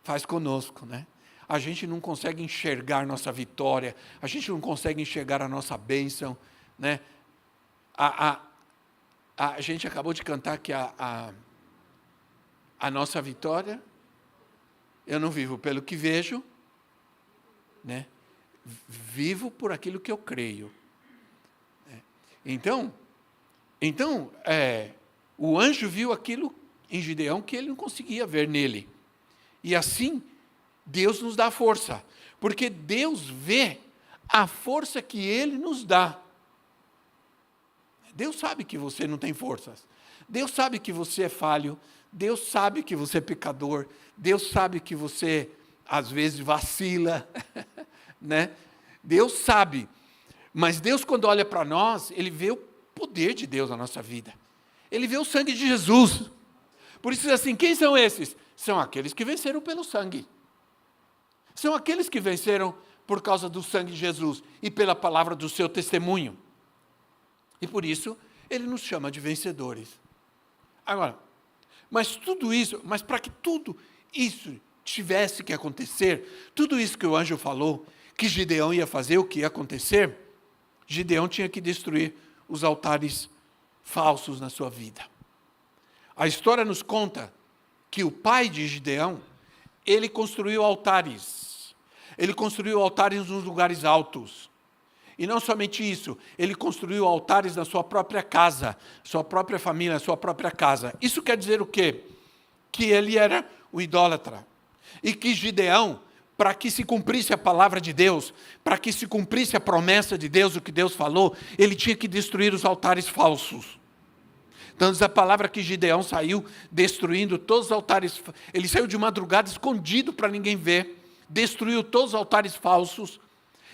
faz conosco, né? A gente não consegue enxergar nossa vitória, a gente não consegue enxergar a nossa bênção, né? A gente acabou de cantar que a nossa vitória, eu não vivo pelo que vejo, né? Vivo por aquilo que eu creio. Então, o anjo viu aquilo em Gideão que ele não conseguia ver nele. E assim, Deus nos dá força, porque Deus vê a força que Ele nos dá. Deus sabe que você não tem forças, Deus sabe que você é falho, Deus sabe que você é pecador, Deus sabe que você, às vezes, vacila, né? Deus sabe, mas Deus, quando olha para nós, Ele vê o poder de Deus na nossa vida, Ele vê o sangue de Jesus. Por isso, assim, quem são esses? São aqueles que venceram pelo sangue. São aqueles que venceram por causa do sangue de Jesus e pela palavra do seu testemunho. E por isso, Ele nos chama de vencedores. Agora, mas para que tudo isso tivesse que acontecer, tudo isso que o anjo falou, que Gideão ia fazer, o que ia acontecer, Gideão tinha que destruir os altares falsos na sua vida. A história nos conta que o pai de Gideão, ele construiu altares. Ele construiu altares nos lugares altos. E não somente isso, ele construiu altares na sua própria casa, sua própria família, sua própria casa. Isso quer dizer o quê? Que ele era o idólatra. E que Gideão, para que se cumprisse a palavra de Deus, para que se cumprisse a promessa de Deus, o que Deus falou, ele tinha que destruir os altares falsos. Então diz a palavra que Gideão saiu destruindo todos os altares. Ele saiu de madrugada escondido para ninguém ver, destruiu todos os altares falsos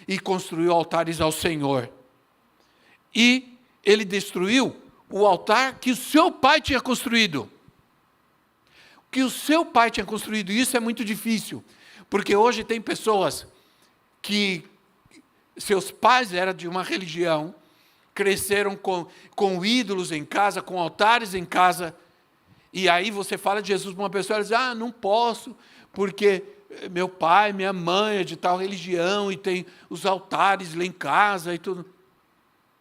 e construiu altares ao Senhor. E ele destruiu o altar que o seu pai tinha construído. Que o seu pai tinha construído, isso é muito difícil, porque hoje tem pessoas que seus pais eram de uma religião, cresceram com ídolos em casa, com altares em casa, e aí você fala de Jesus para uma pessoa, ela diz, não posso, porque meu pai, minha mãe é de tal religião, e tem os altares lá em casa e tudo.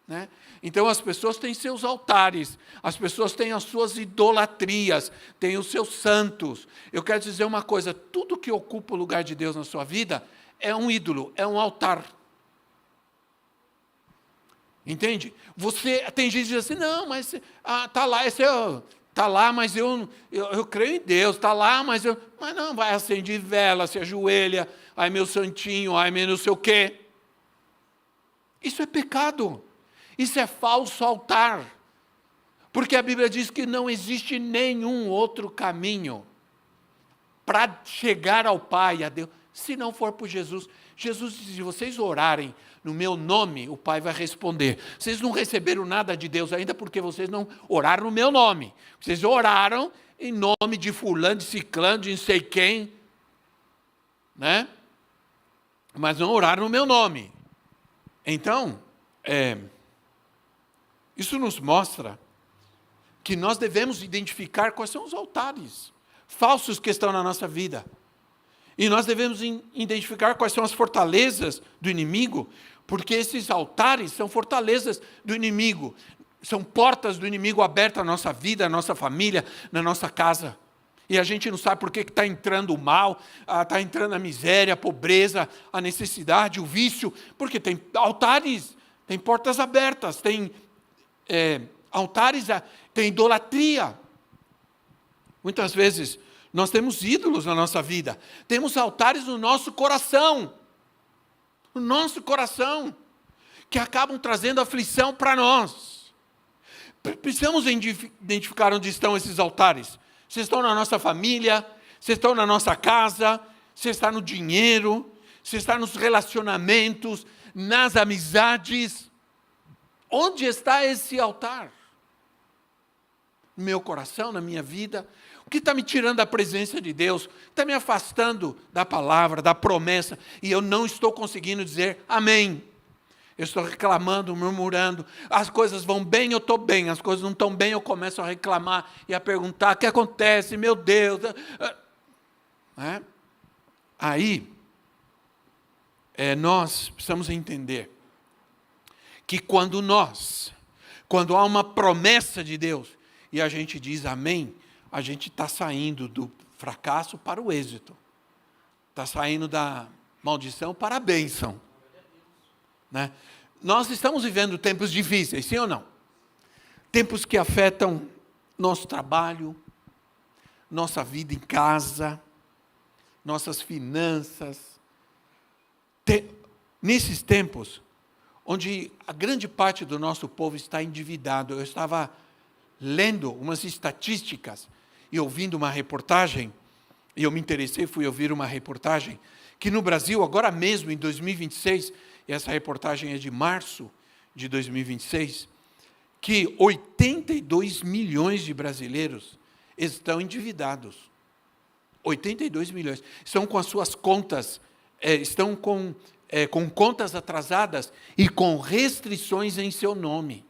Né? Então as pessoas têm seus altares, as pessoas têm as suas idolatrias, têm os seus santos. Eu quero dizer uma coisa, tudo que ocupa o lugar de Deus na sua vida é um ídolo, é um altar. Entende? Tem gente que diz assim, não, mas está lá, está lá, mas eu creio em Deus, está lá, mas não, vai acender vela, se ajoelha, ai meu santinho, ai meu não sei o quê. Isso é pecado. Isso é falso altar, porque a Bíblia diz que não existe nenhum outro caminho para chegar ao Pai, a Deus, se não for por Jesus. Jesus diz, se vocês orarem no meu nome, o Pai vai responder. Vocês não receberam nada de Deus ainda porque vocês não oraram no meu nome. Vocês oraram em nome de fulano, de ciclano, de não sei quem, né? Mas não oraram no meu nome. Então, isso nos mostra que nós devemos identificar quais são os altares falsos que estão na nossa vida. E nós devemos identificar quais são as fortalezas do inimigo, porque esses altares são fortalezas do inimigo, são portas do inimigo abertas na nossa vida, na nossa família, na nossa casa. E a gente não sabe por que está entrando o mal, está entrando a miséria, a pobreza, a necessidade, o vício, porque tem altares, tem portas abertas, tem altares, tem idolatria. Muitas vezes nós temos ídolos na nossa vida, temos altares no nosso coração, que acabam trazendo aflição para nós. Precisamos identificar onde estão esses altares. Se estão na nossa família, se estão na nossa casa, se está no dinheiro, se está nos relacionamentos, nas amizades. Onde está esse altar? No meu coração, na minha vida? O que está me tirando da presença de Deus? Está me afastando da palavra, da promessa, e eu não estou conseguindo dizer amém. Eu estou reclamando, murmurando, as coisas vão bem, eu estou bem, as coisas não estão bem, eu começo a reclamar e a perguntar, o que acontece, meu Deus? Aí, nós precisamos entender que quando há uma promessa de Deus, e a gente diz amém, a gente está saindo do fracasso para o êxito. Está saindo da maldição para a bênção. Né? Nós estamos vivendo tempos difíceis, sim ou não? Tempos que afetam nosso trabalho, nossa vida em casa, nossas finanças. Nesses tempos, onde a grande parte do nosso povo está endividado, eu estava lendo umas estatísticas e ouvindo uma reportagem, e eu me interessei, fui ouvir uma reportagem, que no Brasil, agora mesmo, em 2026, e essa reportagem é de março de 2026, que 82 milhões de brasileiros estão endividados. 82 milhões. Estão com as suas contas, estão com contas atrasadas e com restrições em seu nome.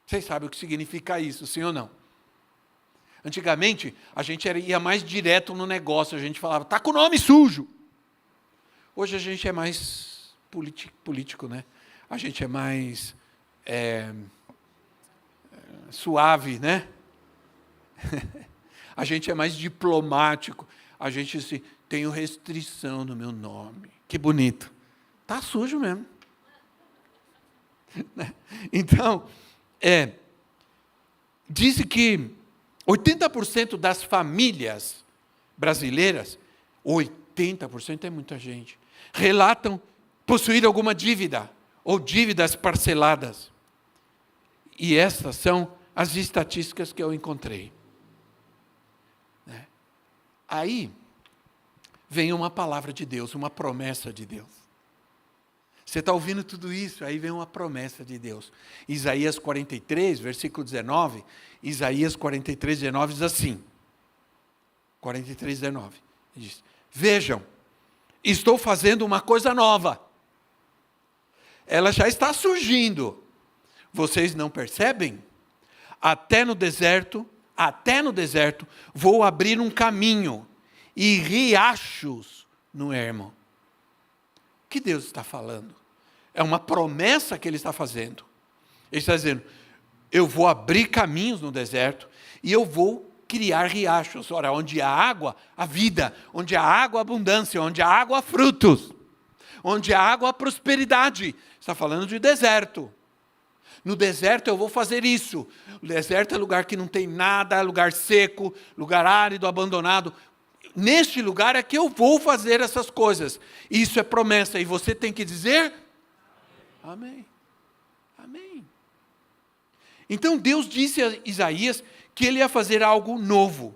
Vocês sabem o que significa isso, sim ou não? Antigamente, a gente ia mais direto no negócio, a gente falava, está com o nome sujo. Hoje a gente é mais político, né? A gente é mais, suave, né? A gente é mais diplomático. A gente assim, tenho restrição no meu nome. Que bonito. Tá sujo mesmo. Então, diz que 80% das famílias brasileiras, 80% é muita gente, relatam possuir alguma dívida ou dívidas parceladas. E essas são as estatísticas que eu encontrei. Aí vem uma palavra de Deus, uma promessa de Deus. Você está ouvindo tudo isso, aí vem uma promessa de Deus. Isaías 43, versículo 19, Isaías 43, 19 diz assim, 43, 19, diz, vejam, estou fazendo uma coisa nova. Ela já está surgindo. Vocês não percebem? Até no deserto, vou abrir um caminho e riachos no ermo. O que Deus está falando? É uma promessa que Ele está fazendo. Ele está dizendo, eu vou abrir caminhos no deserto e eu vou criar riachos. Ora, onde há água, há vida. Onde há água, há abundância. Onde há água, há frutos. Onde há água, há prosperidade. Está falando de deserto. No deserto eu vou fazer isso. O deserto é lugar que não tem nada, é lugar seco, lugar árido, abandonado. Neste lugar é que eu vou fazer essas coisas. Isso é promessa. E você tem que dizer, amém. Amém. Então Deus disse a Isaías que Ele ia fazer algo novo.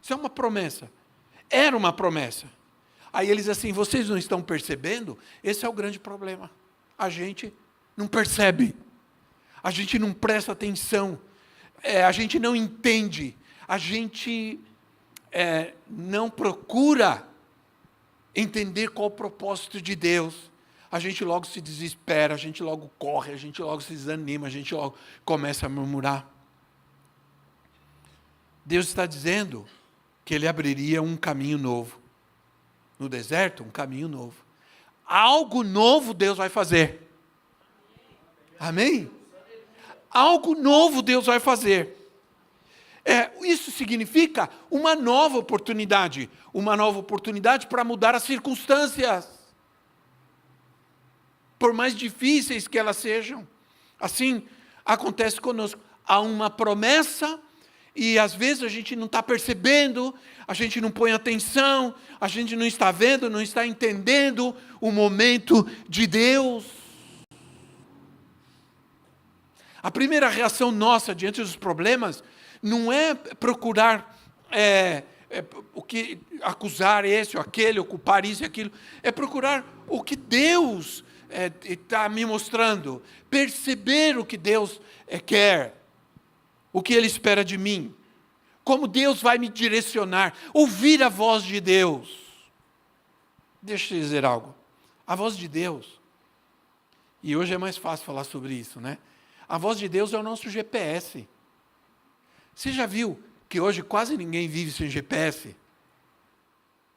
Isso é uma promessa. Era uma promessa. Aí eles assim, vocês não estão percebendo? Esse é o grande problema. A gente não percebe. A gente não presta atenção. A gente não entende. A gente não procura entender qual o propósito de Deus. A gente logo se desespera, a gente logo corre, a gente logo se desanima, a gente logo começa a murmurar. Deus está dizendo que Ele abriria um caminho novo. No deserto, um caminho novo. Algo novo Deus vai fazer. Amém? Algo novo Deus vai fazer. Isso significa uma nova oportunidade. Uma nova oportunidade para mudar as circunstâncias. Por mais difíceis que elas sejam. Assim acontece conosco. Há uma promessa e às vezes a gente não está percebendo, a gente não põe atenção, a gente não está vendo, não está entendendo o momento de Deus. A primeira reação nossa diante dos problemas não é procurar acusar esse ou aquele, ocupar isso e aquilo. É procurar o que Deus está me mostrando. Perceber o que Deus quer. O que Ele espera de mim. Como Deus vai me direcionar. Ouvir a voz de Deus. Deixa eu dizer algo. A voz de Deus. E hoje é mais fácil falar sobre isso, né? A voz de Deus é o nosso GPS. Você já viu que hoje quase ninguém vive sem GPS?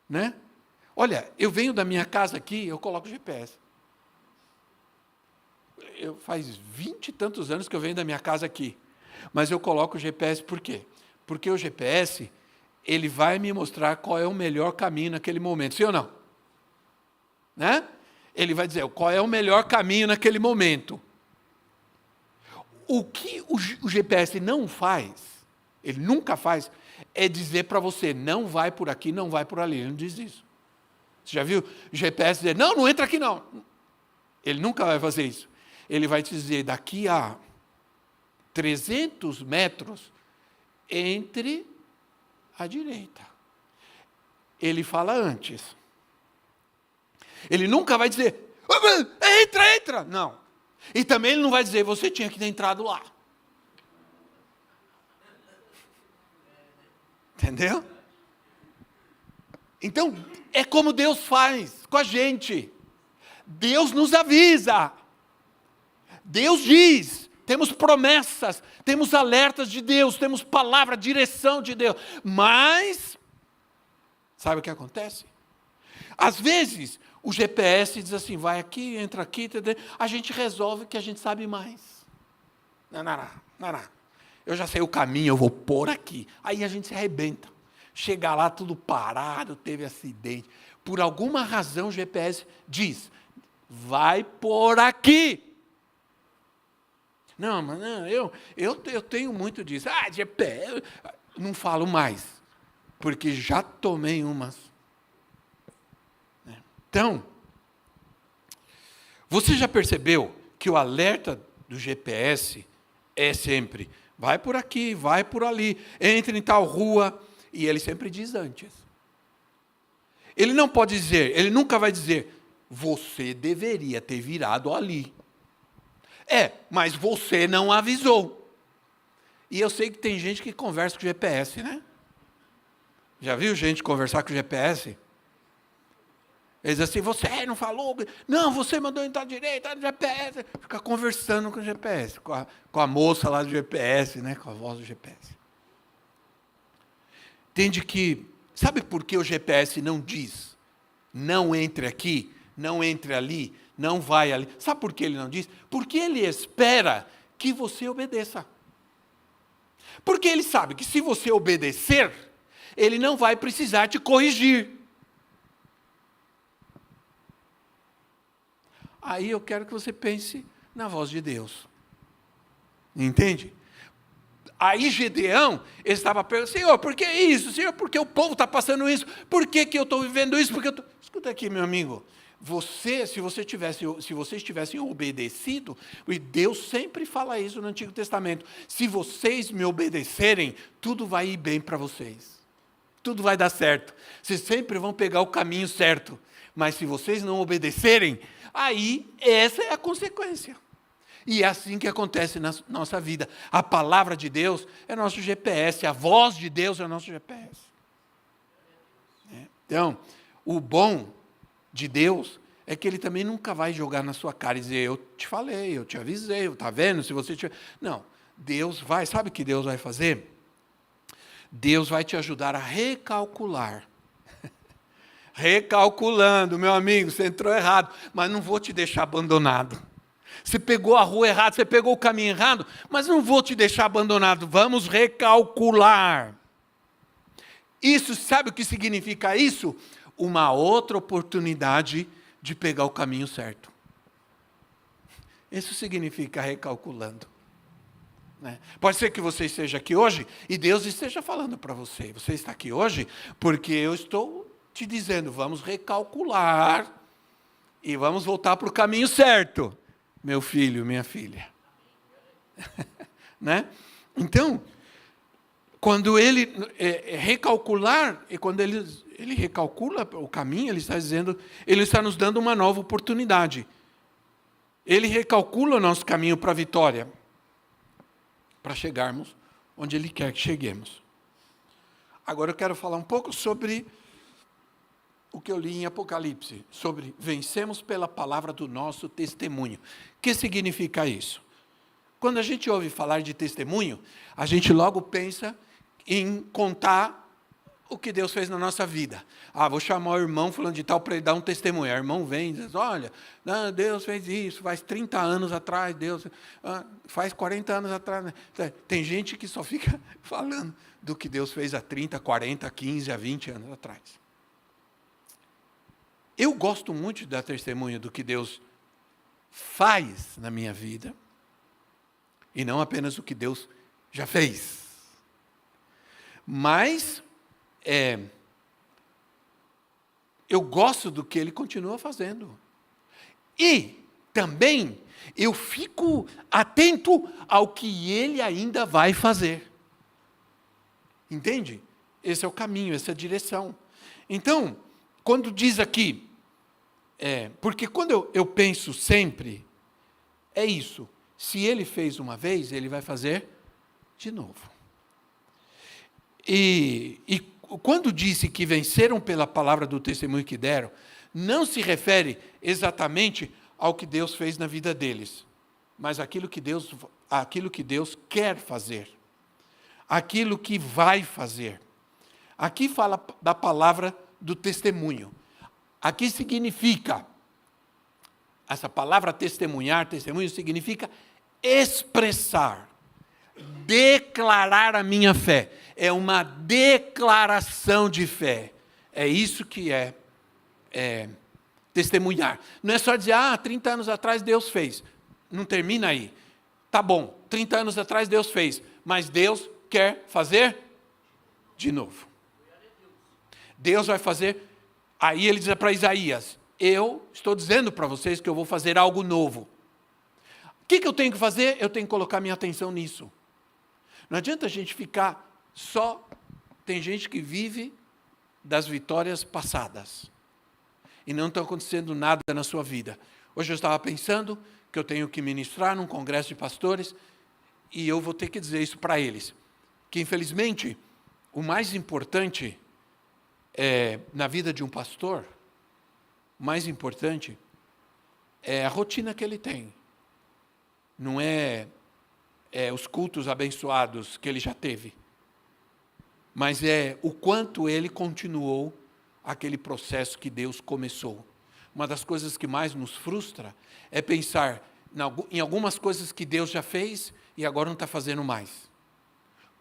Né? Olha, eu venho da minha casa aqui, eu coloco GPS. Faz 20 e tantos anos que eu venho da minha casa aqui. Mas eu coloco o GPS por quê? Porque o GPS, ele vai me mostrar qual é o melhor caminho naquele momento. Sim ou não? Né? Ele vai dizer qual é o melhor caminho naquele momento. O que o GPS não faz, ele nunca faz, é dizer para você, não vai por aqui, não vai por ali. Ele não diz isso. Você já viu o GPS dizer, não entra aqui não. Ele nunca vai fazer isso. Ele vai te dizer, daqui a 300 metros, entre à direita. Ele fala antes. Ele nunca vai dizer, entra. Não. E também ele não vai dizer, você tinha que ter entrado lá. Entendeu? Então, é como Deus faz com a gente. Deus nos avisa. Deus diz, temos promessas, temos alertas de Deus, temos palavra, direção de Deus. Mas, sabe o que acontece? Às vezes, o GPS diz assim, vai aqui, entra aqui, a gente resolve que a gente sabe mais. Não. não. Eu já sei o caminho, eu vou pôr aqui. Aí a gente se arrebenta. Chega lá tudo parado, teve acidente. Por alguma razão o GPS diz, vai por aqui. Não, mas não, eu tenho muito disso. GPS, não falo mais, porque já tomei umas. Então, você já percebeu que o alerta do GPS é sempre, vai por aqui, vai por ali, entre em tal rua, e ele sempre diz antes. Ele não pode dizer, ele nunca vai dizer, você deveria ter virado ali. Mas você não avisou. E eu sei que tem gente que conversa com o GPS, né? Já viu gente conversar com o GPS? Eles dizem assim, você não falou? Não, você mandou entrar direito, no GPS. Fica conversando com o GPS, com a moça lá do GPS, né? Com a voz do GPS. Entende que, sabe por que o GPS não diz, não entre aqui, não entre ali, não vai ali? Sabe por que ele não diz? Porque ele espera que você obedeça. Porque ele sabe que se você obedecer, ele não vai precisar te corrigir. Aí eu quero que você pense na voz de Deus. Entende? Aí Gedeão estava perguntando, Senhor, por que isso? Senhor, por que o povo está passando isso? Por que eu estou vivendo isso? Escuta aqui, meu amigo. Se vocês tivessem obedecido, e Deus sempre fala isso no Antigo Testamento, se vocês me obedecerem, tudo vai ir bem para vocês. Tudo vai dar certo. Vocês sempre vão pegar o caminho certo. Mas se vocês não obedecerem, aí essa é a consequência. E é assim que acontece na nossa vida. A palavra de Deus é nosso GPS, a voz de Deus é nosso GPS. Então, o bom de Deus é que Ele também nunca vai jogar na sua cara e dizer, eu te falei, eu te avisei, está vendo? Se você Não, Deus vai, sabe o que Deus vai fazer? Deus vai te ajudar a recalcular. Recalculando, meu amigo, você entrou errado, mas não vou te deixar abandonado. Você pegou a rua errada, você pegou o caminho errado, mas não vou te deixar abandonado, vamos recalcular. Isso, sabe o que significa isso? Uma outra oportunidade de pegar o caminho certo. Isso significa recalculando. Né? Pode ser que você esteja aqui hoje e Deus esteja falando para você. Você está aqui hoje porque eu estou te dizendo, vamos recalcular e vamos voltar para o caminho certo, meu filho, minha filha. Né? Então, quando ele recalcular, e quando ele recalcula o caminho, ele está dizendo, ele está nos dando uma nova oportunidade. Ele recalcula o nosso caminho para a vitória, para chegarmos onde Ele quer que cheguemos. Agora eu quero falar um pouco sobre o que eu li em Apocalipse, sobre vencemos pela palavra do nosso testemunho. O que significa isso? Quando a gente ouve falar de testemunho, a gente logo pensa em contar o que Deus fez na nossa vida. Vou chamar o irmão fulano de tal para ele dar um testemunho. O irmão vem e diz, olha, Deus fez isso, faz 30 anos atrás, Deus faz 40 anos atrás. Tem gente que só fica falando do que Deus fez há 30, 40, 15, há 20 anos atrás. Eu gosto muito de dar testemunho do que Deus faz na minha vida, e não apenas o que Deus já fez. Mas eu gosto do que Ele continua fazendo. E também eu fico atento ao que Ele ainda vai fazer. Entende? Esse é o caminho, essa é a direção. Então, quando diz aqui, porque quando eu penso sempre, é isso. Se Ele fez uma vez, Ele vai fazer de novo. E quando disse que venceram pela palavra do testemunho que deram, não se refere exatamente ao que Deus fez na vida deles, mas aquilo que Deus quer fazer, aquilo que vai fazer. Aqui fala da palavra do testemunho. Aqui significa, essa palavra testemunhar, testemunho, significa expressar, declarar a minha fé. É uma declaração de fé. É isso que é testemunhar. Não é só dizer, 30 anos atrás Deus fez. Não termina aí. Tá bom, 30 anos atrás Deus fez, mas Deus quer fazer de novo. Deus vai fazer, aí ele diz para Isaías, eu estou dizendo para vocês que eu vou fazer algo novo. O que eu tenho que fazer? Eu tenho que colocar minha atenção nisso. Não adianta a gente ficar só, tem gente que vive das vitórias passadas, e não está acontecendo nada na sua vida. Hoje eu estava pensando que eu tenho que ministrar num congresso de pastores, e eu vou ter que dizer isso para eles, que infelizmente, o mais importante na vida de um pastor, o mais importante é a rotina que ele tem. Não é os cultos abençoados que ele já teve, mas é o quanto ele continuou aquele processo que Deus começou. Uma das coisas que mais nos frustra é pensar em algumas coisas que Deus já fez e agora não está fazendo mais.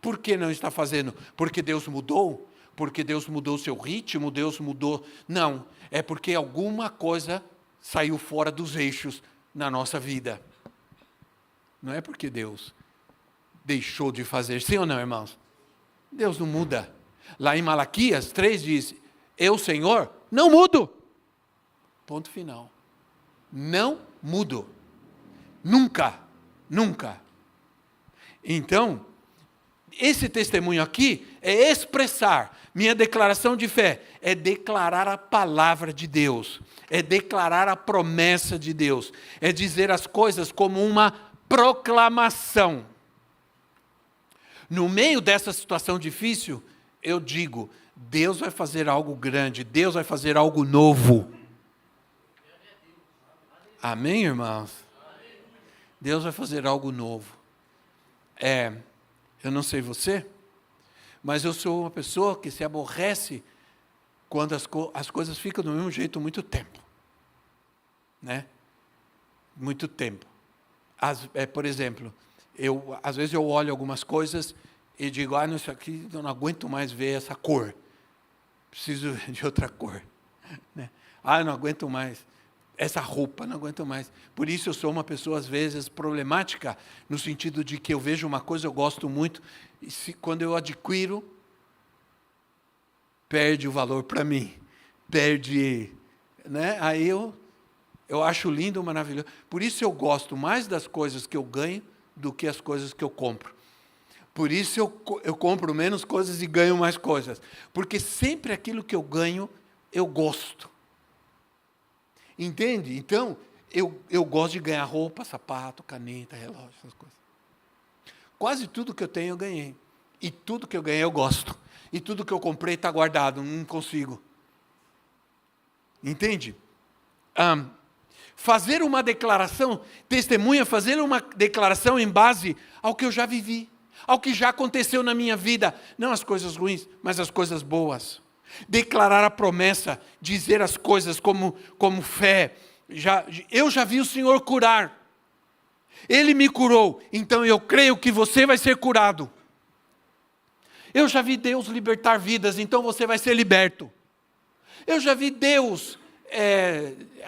Por que não está fazendo? Porque Deus mudou? Porque Deus mudou o seu ritmo? Deus mudou? Não, é porque alguma coisa saiu fora dos eixos na nossa vida. Não é porque Deus deixou de fazer, sim ou não, irmãos? Deus não muda. Lá em Malaquias 3 diz, eu, Senhor, não mudo. Ponto final. Não mudo. Nunca, nunca. Então, esse testemunho aqui é expressar minha declaração de fé, é declarar a palavra de Deus, é declarar a promessa de Deus, é dizer as coisas como uma proclamação. No meio dessa situação difícil, eu digo, Deus vai fazer algo grande, Deus vai fazer algo novo. Amém, irmãos? Deus vai fazer algo novo. Eu não sei você, mas eu sou uma pessoa que se aborrece quando as coisas ficam do mesmo jeito muito tempo. Né? Muito tempo. Por exemplo, às vezes eu olho algumas coisas e digo, isso aqui eu não aguento mais ver essa cor. Preciso de outra cor. Né? Eu não aguento mais essa roupa, não aguento mais. Por isso eu sou uma pessoa, às vezes, problemática, no sentido de que eu vejo uma coisa, eu gosto muito, e quando eu adquiro, perde o valor para mim. Perde, né? Aí eu acho lindo, maravilhoso. Por isso eu gosto mais das coisas que eu ganho do que as coisas que eu compro. Por isso eu compro menos coisas e ganho mais coisas. Porque sempre aquilo que eu ganho, eu gosto. Entende? Então, eu gosto de ganhar roupa, sapato, caneta, relógio, essas coisas. Quase tudo que eu tenho, eu ganhei. E tudo que eu ganhei, eu gosto. E tudo que eu comprei está guardado, não consigo. Entende? Fazer uma declaração, testemunha, fazer uma declaração em base ao que eu já vivi, ao que já aconteceu na minha vida. Não as coisas ruins, mas as coisas boas. Declarar a promessa, dizer as coisas como fé. Eu já vi o Senhor curar. Ele me curou, então eu creio que você vai ser curado. Eu já vi Deus libertar vidas, então você vai ser liberto. Eu já vi Deus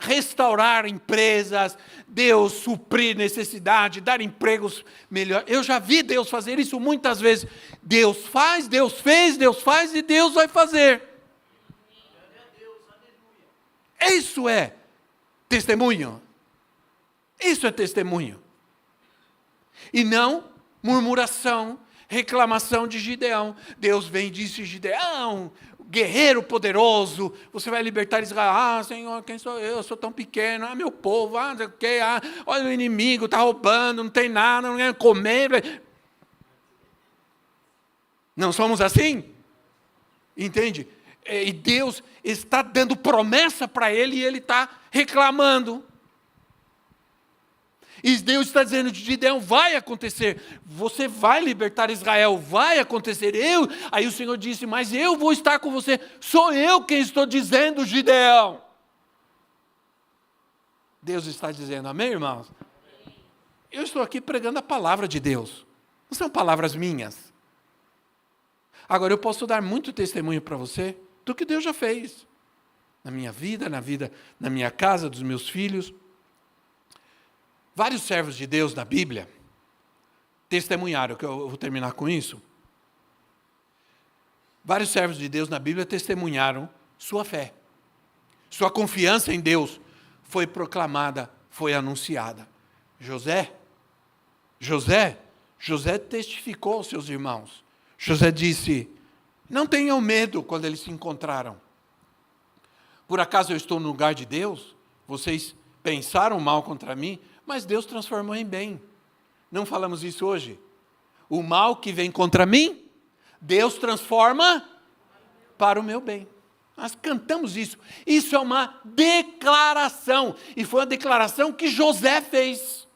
restaurar empresas, Deus suprir necessidade, dar empregos melhores. Eu já vi Deus fazer isso muitas vezes. Deus faz, Deus fez, Deus faz e Deus vai fazer. Isso é testemunho. Isso é testemunho. E não murmuração, reclamação de Gideão. Deus vem e disse: Gideão, guerreiro poderoso, você vai libertar Israel. Senhor, quem sou eu? Eu sou tão pequeno. Meu povo, não sei o quê. Olha o inimigo, está roubando, não tem nada, não quer comer. Não somos assim? Entende? E Deus está dando promessa para ele e ele está reclamando. E Deus está dizendo de Gideão, vai acontecer, você vai libertar Israel, vai acontecer. Aí o Senhor disse, mas eu vou estar com você, sou eu quem estou dizendo, Gideão. Deus está dizendo, amém, irmãos? Eu estou aqui pregando a palavra de Deus. Não são palavras minhas. Agora, eu posso dar muito testemunho para você do que Deus já fez. Na minha vida, na minha casa, dos meus filhos. Vários servos de Deus na Bíblia testemunharam, que eu vou terminar com isso. Vários servos de Deus na Bíblia testemunharam sua fé. Sua confiança em Deus foi proclamada, foi anunciada. José testificou aos seus irmãos. José disse, não tenham medo quando eles se encontraram. Por acaso eu estou no lugar de Deus? Vocês pensaram mal contra mim, mas Deus transformou em bem. Não falamos isso hoje? O mal que vem contra mim, Deus transforma para o meu bem. Nós cantamos isso. Isso é uma declaração. E foi uma declaração que José fez.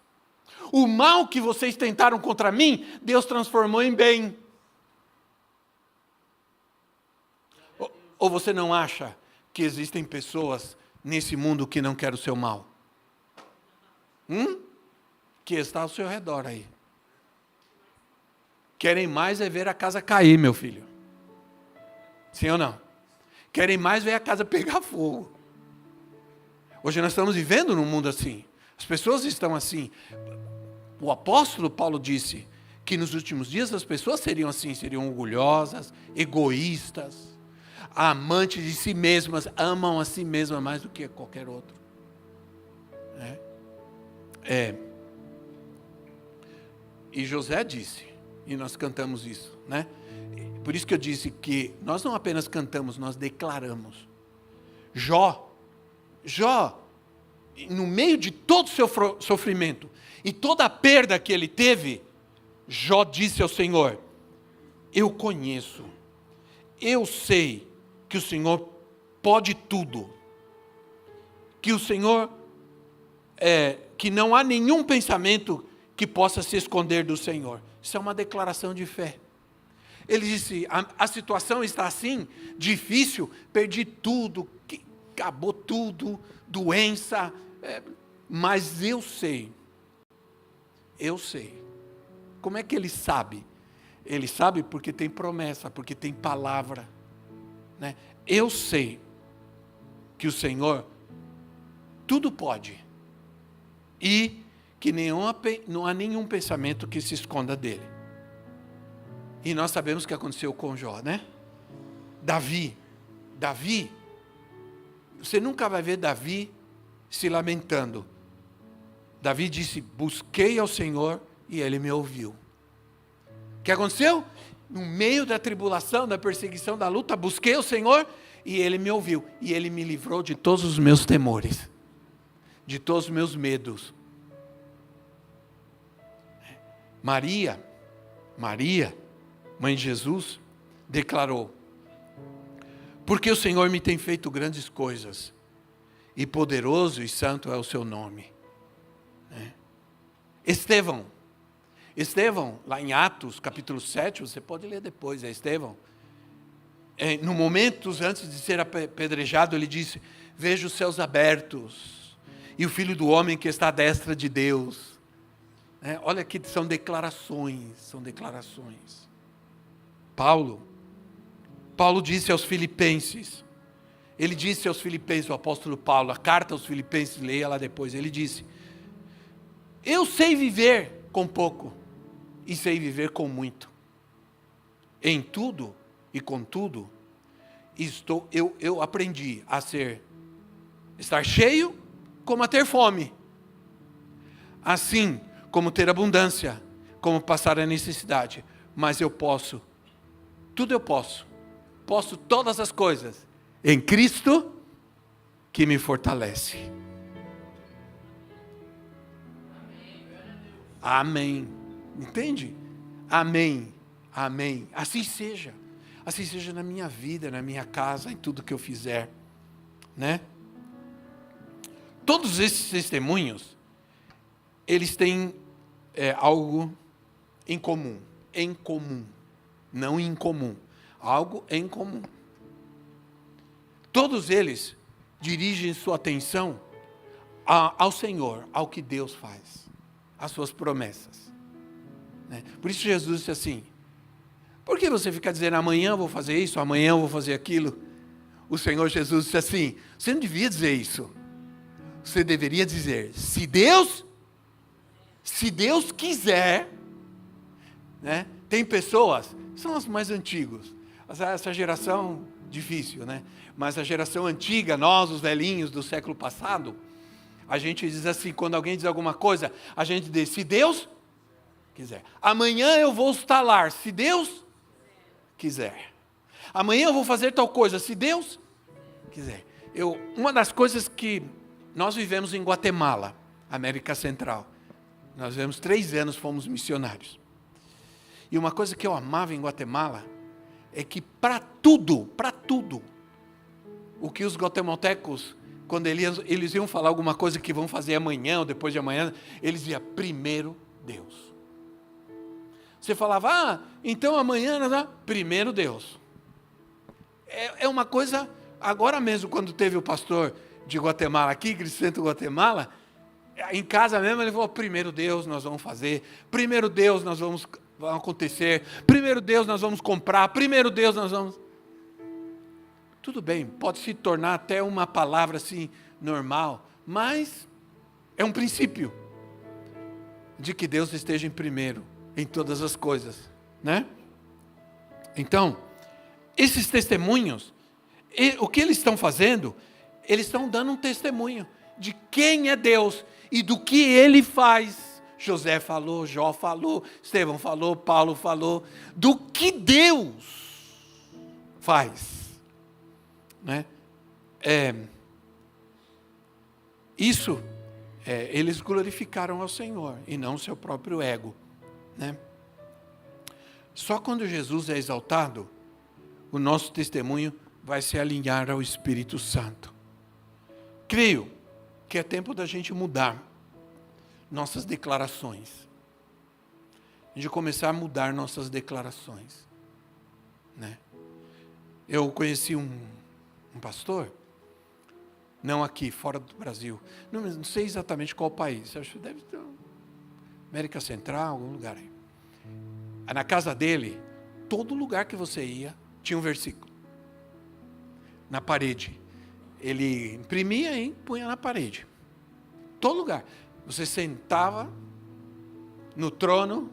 O mal que vocês tentaram contra mim, Deus transformou em bem. Ou você não acha que existem pessoas nesse mundo que não querem o seu mal? Que está ao seu redor aí. Querem mais é ver a casa cair, meu filho. Sim ou não? Querem mais ver a casa pegar fogo. Hoje nós estamos vivendo num mundo assim. As pessoas estão assim. O apóstolo Paulo disse que nos últimos dias as pessoas seriam assim, seriam orgulhosas, egoístas, amantes de si mesmas, amam a si mesmas mais do que qualquer outro. E José disse, e nós cantamos isso, né? Por isso que eu disse que nós não apenas cantamos, nós declaramos. Jó, no meio de todo o seu sofrimento e toda a perda que ele teve, Jó disse ao Senhor, eu conheço, eu sei que o Senhor pode tudo, que o Senhor, que não há nenhum pensamento que possa se esconder do Senhor. Isso é uma declaração de fé. Ele disse, a situação está assim, difícil, perdi tudo, acabou tudo, doença, mas eu sei. Como é que ele sabe? Ele sabe porque tem promessa, porque tem palavra. Né? Eu sei que o Senhor tudo pode. E que não há nenhum pensamento que se esconda dele. E nós sabemos o que aconteceu com Jó, né? Davi, você nunca vai ver Davi se lamentando. Davi disse, busquei ao Senhor e ele me ouviu. O que aconteceu? No meio da tribulação, da perseguição, da luta, busquei ao Senhor e ele me ouviu. E ele me livrou de todos os meus temores, de todos os meus medos. Maria, mãe de Jesus, declarou, porque o Senhor me tem feito grandes coisas, e poderoso e santo é o seu nome. Estevão, lá em Atos, capítulo 7, você pode ler depois, Estevão. No momento antes de ser apedrejado, ele disse, vejo os céus abertos, e o Filho do Homem que está à destra de Deus. Olha aqui, são declarações. Paulo disse aos filipenses, o apóstolo Paulo, a carta aos filipenses, leia lá depois, ele disse, eu sei viver com pouco, e sei viver com muito. Em tudo e com tudo, eu aprendi a estar cheio, como a ter fome. Assim, como ter abundância, como passar a necessidade. Mas tudo eu posso todas as coisas, em Cristo, que me fortalece. Amém. Entende? Amém. Assim seja na minha vida, na minha casa, em tudo que eu fizer. Né? Todos esses testemunhos, eles têm algo em comum, não incomum, algo em comum. Todos eles dirigem sua atenção ao Senhor, ao que Deus faz, às suas promessas. né? Por isso Jesus disse assim, por que você fica dizendo, amanhã eu vou fazer isso, amanhã eu vou fazer aquilo? O Senhor Jesus disse assim, você não devia dizer isso. Você deveria dizer, se Deus quiser, né? Tem pessoas, são os mais antigos, essa geração difícil, né? Mas a geração antiga, nós os velhinhos do século passado, a gente diz assim, quando alguém diz alguma coisa, a gente diz, se Deus quiser. Amanhã eu vou estalar, se Deus quiser. Amanhã eu vou fazer tal coisa, se Deus quiser. Uma das coisas que nós vivemos em Guatemala, América Central, nós vivemos 3 anos, fomos missionários. E uma coisa que eu amava em Guatemala, é que para tudo, o que os guatemaltecos, quando eles iam falar alguma coisa que vão fazer amanhã ou depois de amanhã, eles diziam, primeiro Deus. Você falava, então amanhã, primeiro Deus. É uma coisa, agora mesmo, quando teve o pastor de Guatemala aqui, Cristo Centro Guatemala, em casa mesmo ele falou, primeiro Deus nós vamos fazer, primeiro Deus nós vamos acontecer, primeiro Deus nós vamos comprar, primeiro Deus nós vamos... Tudo bem, pode se tornar até uma palavra assim, normal, mas é um princípio de que Deus esteja em primeiro, em todas as coisas, né? Então, esses testemunhos, o que eles estão fazendo? Eles estão dando um testemunho de quem é Deus e do que Ele faz. José falou, Jó falou, Estevão falou, Paulo falou, do que Deus faz, né? Eles glorificaram ao Senhor e não o seu próprio ego, né? Só quando Jesus é exaltado, o nosso testemunho vai se alinhar ao Espírito Santo. Creio que é tempo da gente mudar nossas declarações. De começar a mudar nossas declarações, né? Eu conheci um pastor, não aqui, fora do Brasil, não sei exatamente qual país, acho que deve ter América Central, algum lugar aí. Na casa dele, todo lugar que você ia, tinha um versículo. Na parede. Ele imprimia e punha na parede. Todo lugar. Você sentava no trono.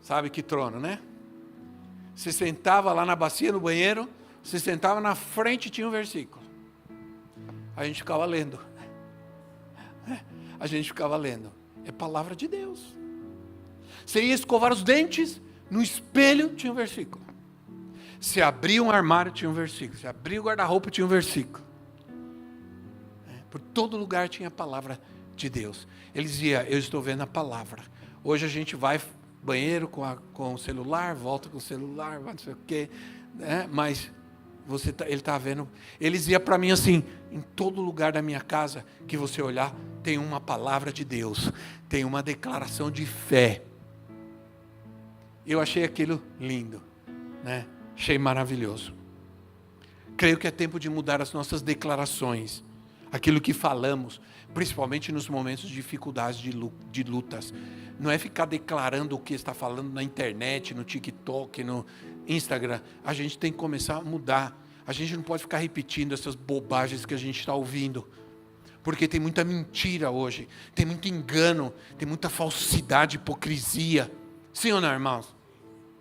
Sabe que trono, né? Você sentava lá na bacia, no banheiro. Você sentava na frente e tinha um versículo. A gente ficava lendo. A gente ficava lendo. É palavra de Deus. Você ia escovar os dentes, no espelho tinha um versículo. Se abria um armário, tinha um versículo. Se abria o guarda-roupa, tinha um versículo. Por todo lugar tinha a palavra de Deus. Ele dizia, eu estou vendo a palavra. Hoje a gente vai banheiro com o celular, volta com o celular, não sei o quê, né? Mas ele está vendo. Ele dizia para mim assim, em todo lugar da minha casa que você olhar, tem uma palavra de Deus, tem uma declaração de fé. Eu achei aquilo lindo, né? Achei maravilhoso. Creio que é tempo de mudar as nossas declarações, aquilo que falamos, principalmente nos momentos de dificuldades, de lutas. Não é ficar declarando o que está falando na internet, no TikTok, no Instagram. A gente tem que começar a mudar. A gente não pode ficar repetindo essas bobagens que a gente está ouvindo. Porque tem muita mentira hoje, tem muito engano, tem muita falsidade, hipocrisia. Sim ou não, irmãos?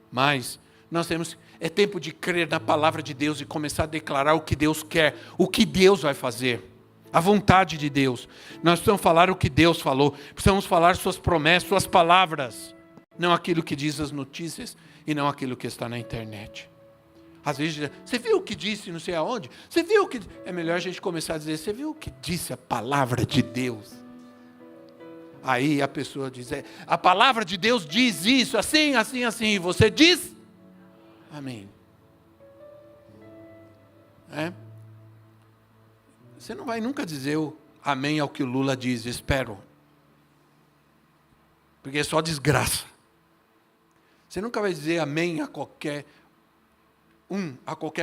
Mas é tempo de crer na palavra de Deus e começar a declarar o que Deus quer, o que Deus vai fazer, a vontade de Deus. Nós precisamos falar o que Deus falou, precisamos falar suas promessas, suas palavras, não aquilo que diz as notícias e não aquilo que está na internet. Às vezes, você viu o que disse não sei aonde? Você viu o que... É melhor a gente começar a dizer, você viu o que disse a palavra de Deus? Aí a pessoa diz, a palavra de Deus diz isso, assim, assim, assim, e você diz, amém. Você não vai nunca dizer o amém ao que o Lula diz, espero. Porque é só desgraça. Você nunca vai dizer amém a qualquer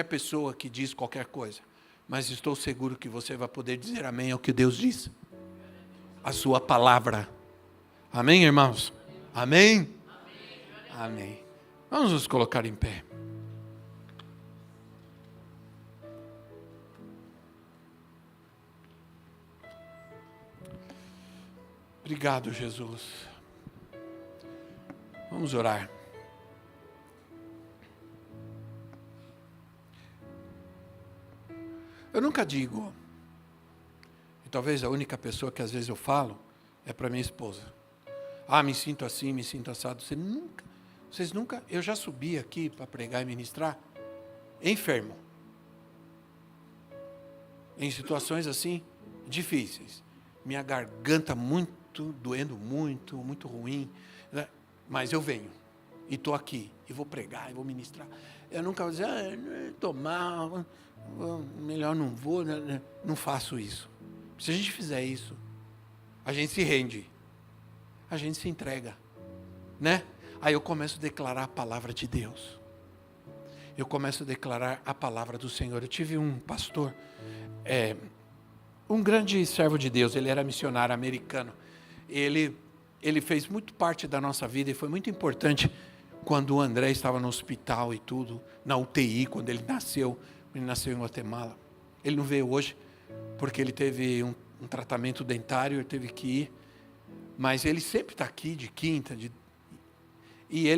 pessoa que diz qualquer coisa. Mas estou seguro que você vai poder dizer amém ao que Deus diz. A sua palavra. Amém, irmãos? Amém? Amém. Vamos nos colocar em pé. Obrigado, Jesus. Vamos orar. Eu nunca digo, e talvez a única pessoa que às vezes eu falo é para minha esposa. Me sinto assim, me sinto assado. Vocês nunca, eu já subi aqui para pregar e ministrar enfermo. Em situações assim, difíceis. Minha garganta doendo muito, muito ruim. Né? Mas eu venho, e estou aqui, e vou pregar, e vou ministrar. Eu nunca vou dizer, estou mal, melhor não vou, né? Não faço isso. Se a gente fizer isso, a gente se rende, a gente se entrega, né? Aí eu começo a declarar a palavra de Deus. Eu começo a declarar a palavra do Senhor. Eu tive um pastor, um grande servo de Deus, ele era missionário americano. Ele fez muito parte da nossa vida e foi muito importante quando o André estava no hospital e tudo, na UTI, quando ele nasceu em Guatemala. Ele não veio hoje, porque ele teve um tratamento dentário, ele teve que ir, mas ele sempre está aqui de quinta, e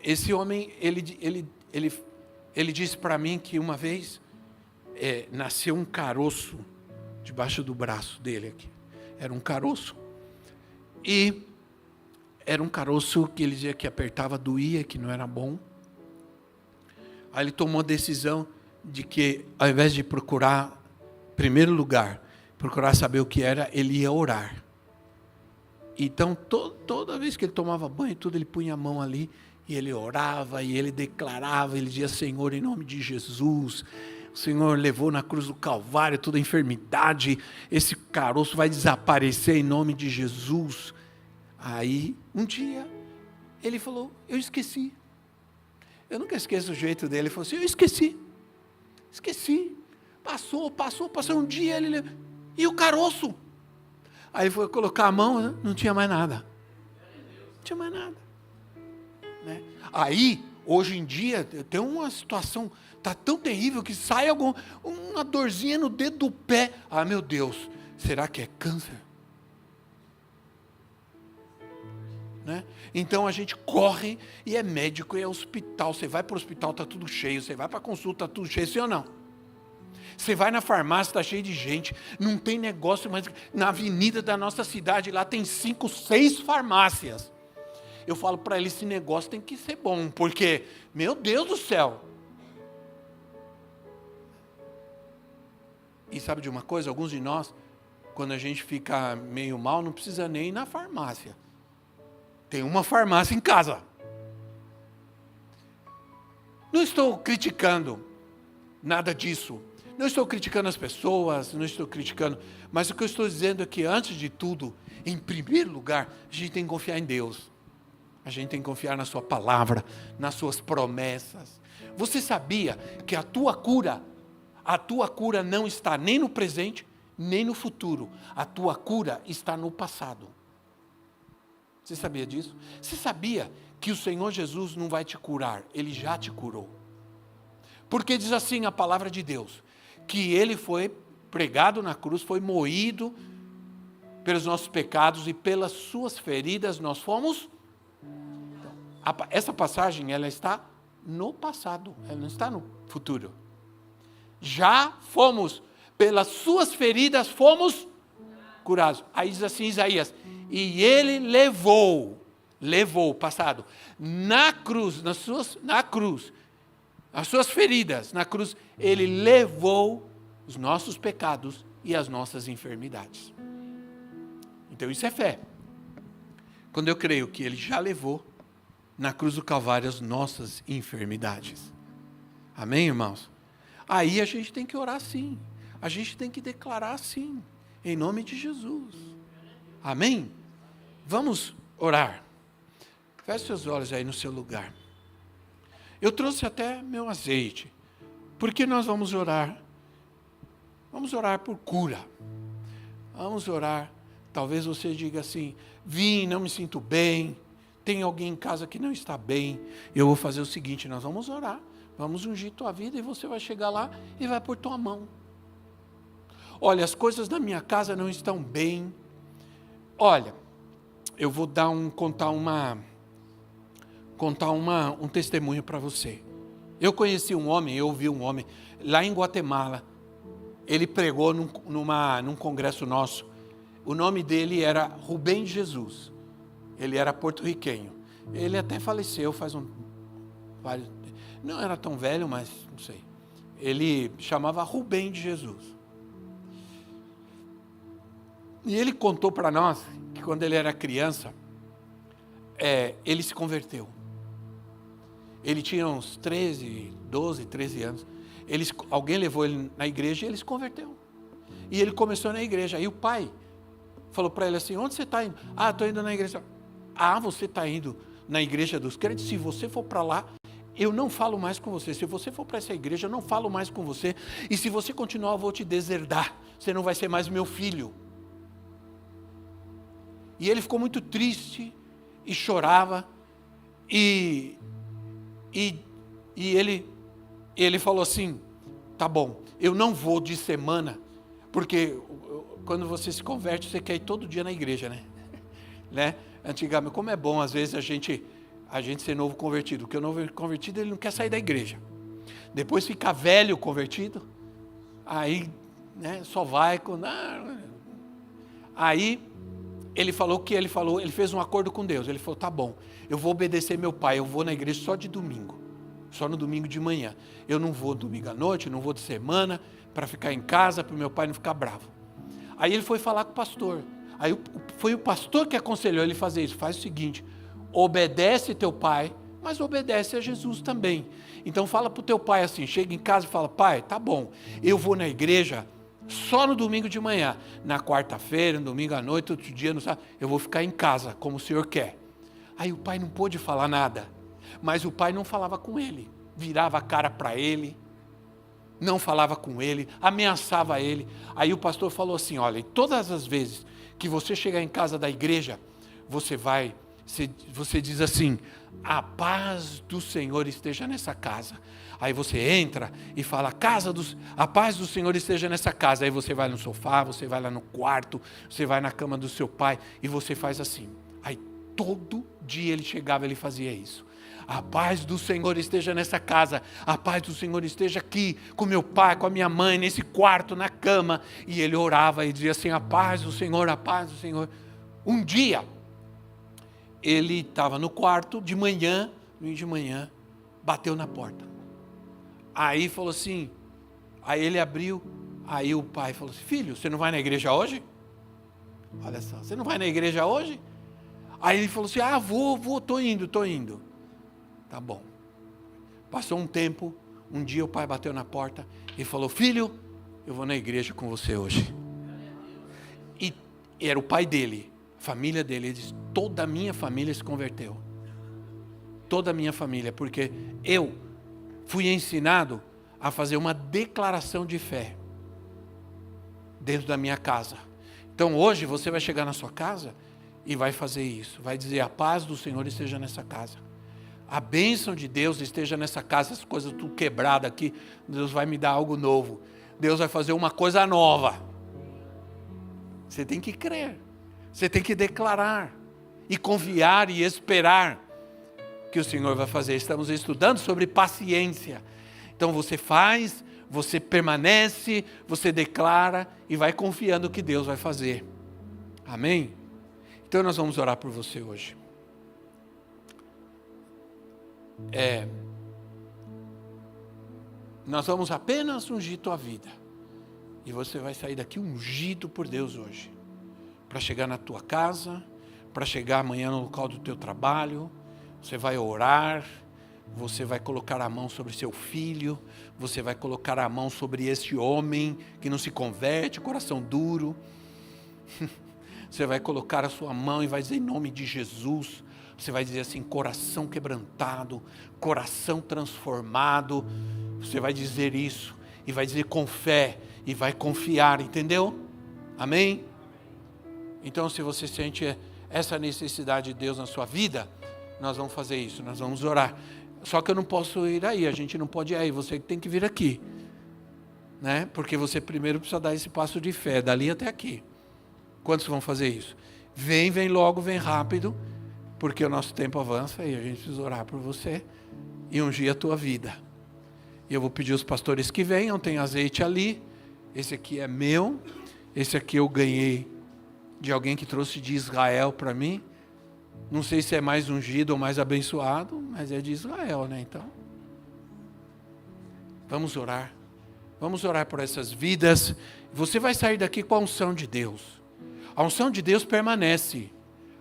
esse homem, ele disse para mim que uma vez nasceu um caroço debaixo do braço dele aqui. Era um caroço. E era um caroço que ele dizia que apertava, doía, que não era bom. Aí ele tomou a decisão de que, ao invés de procurar, em primeiro lugar, procurar saber o que era, ele ia orar. Então, toda vez que ele tomava banho, tudo, ele punha a mão ali, e ele orava, e ele declarava, ele dizia, Senhor, em nome de Jesus, o Senhor levou na cruz do Calvário toda a enfermidade, esse caroço vai desaparecer em nome de Jesus. Aí, um dia, ele falou, eu esqueci. Eu nunca esqueço o jeito dele, ele falou assim, eu esqueci. Passou um dia, e o caroço? Aí foi colocar a mão, não tinha mais nada. Não tinha mais nada. Né? Aí, hoje em dia, tem uma situação, está tão terrível que sai uma dorzinha no dedo do pé. Meu Deus, será que é câncer? Né? Então a gente corre e é médico e é hospital. Você vai para o hospital, está tudo cheio. Você vai para a consulta, está tudo cheio, sim ou não? Você vai na farmácia, está cheio de gente, não tem negócio, mas na avenida da nossa cidade, lá tem 5, 6 farmácias. Eu falo para ele, esse negócio tem que ser bom, porque, meu Deus do céu. E sabe de uma coisa? Alguns de nós, quando a gente fica meio mal, não precisa nem ir na farmácia. Tem uma farmácia em casa. Não estou criticando nada disso. Não estou criticando as pessoas, não estou criticando, mas o que eu estou dizendo é que, antes de tudo, em primeiro lugar, a gente tem que confiar em Deus. A gente tem que confiar na sua palavra, nas suas promessas. Você sabia que a tua cura não está nem no presente, nem no futuro. A tua cura está no passado. Você sabia disso? Você sabia que o Senhor Jesus não vai te curar, Ele já te curou. Porque diz assim a palavra de Deus, que Ele foi pregado na cruz, foi moído pelos nossos pecados e pelas suas feridas nós fomos. Essa passagem, ela está no passado, ela não está no futuro. Já fomos, pelas suas feridas fomos curados. Aí diz assim Isaías, e Ele levou, passado, na cruz, as suas feridas, na cruz, Ele levou os nossos pecados e as nossas enfermidades. Então isso é fé. Quando eu creio que Ele já levou na cruz do Calvário as nossas enfermidades. Amém, irmãos? Aí a gente tem que orar sim. A gente tem que declarar sim. Em nome de Jesus. Amém? Vamos orar. Feche seus olhos aí no seu lugar. Eu trouxe até meu azeite. Porque nós vamos orar. Vamos orar por cura. Vamos orar Talvez você diga assim, vim, não me sinto bem, tem alguém em casa que não está bem. Eu vou fazer o seguinte, nós vamos orar, vamos ungir tua vida e você vai chegar lá e vai pôr tua mão. Olha, as coisas da minha casa não estão bem. Olha, eu vou contar um testemunho para você. Eu conheci um homem, eu ouvi um homem, lá em Guatemala, ele pregou num congresso nosso. O nome dele era Rubem Jesus. Ele era porto-riquenho. Ele até faleceu não era tão velho, mas não sei. Ele chamava Rubem de Jesus. E ele contou para nós que quando ele era criança, ele se converteu. Ele tinha uns 12, 13 anos. Alguém levou ele na igreja e ele se converteu. E ele começou na igreja. Aí o pai falou para ele assim, onde você está indo? Ah, estou indo na igreja. Ah, você está indo na igreja dos crentes? Se você for para lá, eu não falo mais com você. Se você for para essa igreja, eu não falo mais com você. E se você continuar, eu vou te deserdar. Você não vai ser mais meu filho. E ele ficou muito triste e chorava. E ele falou assim, tá bom, eu não vou de semana, porque quando você se converte, você quer ir todo dia na igreja, né? Antigamente, como é bom às vezes a gente ser novo convertido, porque o novo convertido ele não quer sair da igreja. Depois fica velho convertido, aí só vai com... Aí ele falou o que ele falou, ele fez um acordo com Deus, ele falou, tá bom, eu vou obedecer meu pai, eu vou na igreja só de domingo, só no domingo de manhã. Eu não vou domingo à noite, não vou de semana, para ficar em casa, para o meu pai não ficar bravo. Aí ele foi falar com o pastor. Aí foi o pastor que aconselhou ele a fazer isso. Faz o seguinte, obedece teu pai, mas obedece a Jesus também. Então fala para o teu pai assim, chega em casa e fala, pai, tá bom, eu vou na igreja só no domingo de manhã. Na quarta-feira, no domingo à noite, outro dia, no sábado, eu vou ficar em casa, como o senhor quer. Aí o pai não pôde falar nada, mas o pai não falava com ele, virava a cara para ele, não falava com ele, ameaçava ele. Aí o pastor falou assim, olha, todas as vezes que você chegar em casa da igreja, você diz assim, a paz do Senhor esteja nessa casa. Aí você entra e fala, a paz do Senhor esteja nessa casa. Aí você vai no sofá, você vai lá no quarto, você vai na cama do seu pai e você faz assim. Aí todo dia ele chegava, ele fazia isso. A paz do Senhor esteja nessa casa, a paz do Senhor esteja aqui, com meu pai, com a minha mãe, nesse quarto, na cama. E ele orava e dizia assim, a paz do Senhor, a paz do Senhor. Um dia, ele estava no quarto, de manhã, bateu na porta. Aí falou assim, aí ele abriu, aí o pai falou assim, filho, você não vai na igreja hoje? Olha só, você não vai na igreja hoje? Aí ele falou assim, vou, tô indo. Tá bom. Passou um tempo, um dia o pai bateu na porta e falou, filho, eu vou na igreja com você hoje. E era o pai dele, a família dele, ele disse, toda a minha família se converteu. Toda a minha família, porque eu fui ensinado a fazer uma declaração de fé dentro da minha casa. Então hoje você vai chegar na sua casa e vai fazer isso, vai dizer, a paz do Senhor esteja nessa casa. A bênção de Deus esteja nessa casa, as coisas tudo quebradas aqui, Deus vai me dar algo novo. Deus vai fazer uma coisa nova. Você tem que crer, você tem que declarar, e confiar e esperar que o Senhor vai fazer. Estamos estudando sobre paciência. Então você faz, você permanece, você declara e vai confiando que Deus vai fazer. Amém? Então nós vamos orar por você hoje. Nós vamos apenas ungir tua vida. E você vai sair daqui ungido por Deus hoje. Para chegar na tua casa, para chegar amanhã no local do teu trabalho. Você vai orar, você vai colocar a mão sobre seu filho, você vai colocar a mão sobre esse homem que não se converte, coração duro. Você vai colocar a sua mão e vai dizer em nome de Jesus. Você vai dizer assim, coração quebrantado, coração transformado. Você vai dizer isso e vai dizer com fé e vai confiar, entendeu? Amém? Então, se você sente essa necessidade de Deus na sua vida, nós vamos fazer isso, nós vamos orar. Só que eu não posso ir aí, a gente não pode ir aí, você tem que vir aqui, né? Porque você primeiro precisa dar esse passo de fé, dali até aqui. Quantos vão fazer isso? Vem logo, vem rápido, porque o nosso tempo avança e a gente precisa orar por você e ungir a tua vida. E eu vou pedir aos pastores que venham, tem azeite ali, esse aqui é meu, esse aqui eu ganhei de alguém que trouxe de Israel para mim. Não sei se é mais ungido ou mais abençoado, mas é de Israel, né? Então, vamos orar. Vamos orar por essas vidas. Você vai sair daqui com a unção de Deus. A unção de Deus permanece.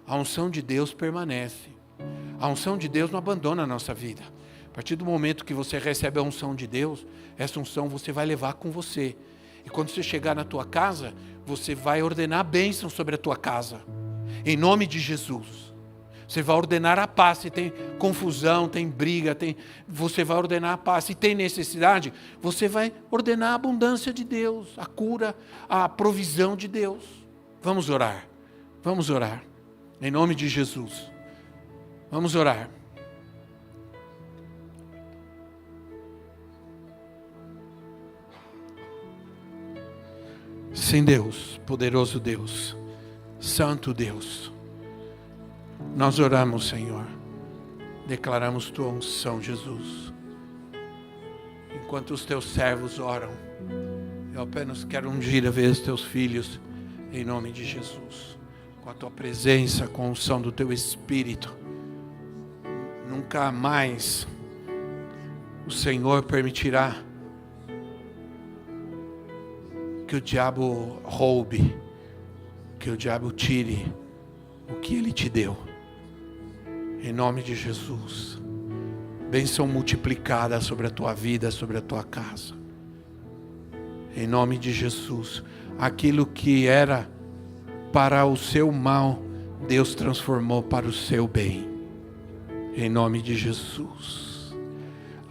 A unção de Deus permanece. A unção de Deus não abandona a nossa vida. A partir do momento que você recebe a unção de Deus, essa unção você vai levar com você. E quando você chegar na tua casa, você vai ordenar a bênção sobre a tua casa. Em nome de Jesus. Você vai ordenar a paz. Se tem confusão, tem briga, você vai ordenar a paz. Se tem necessidade, você vai ordenar a abundância de Deus, a cura, a provisão de Deus. Vamos orar. Vamos orar. Em nome de Jesus. Vamos orar. Sim, Deus, poderoso Deus, santo Deus, nós oramos, Senhor, declaramos tua unção, Jesus. Enquanto os teus servos oram, eu apenas quero ungir a vez teus filhos, em nome de Jesus, com a tua presença, com a unção do teu Espírito. Nunca mais o Senhor permitirá que o diabo roube, que o diabo tire o que ele te deu. Em nome de Jesus. Bênção multiplicada sobre a tua vida, sobre a tua casa. Em nome de Jesus. Aquilo que era para o seu mal, Deus transformou para o seu bem. Em nome de Jesus.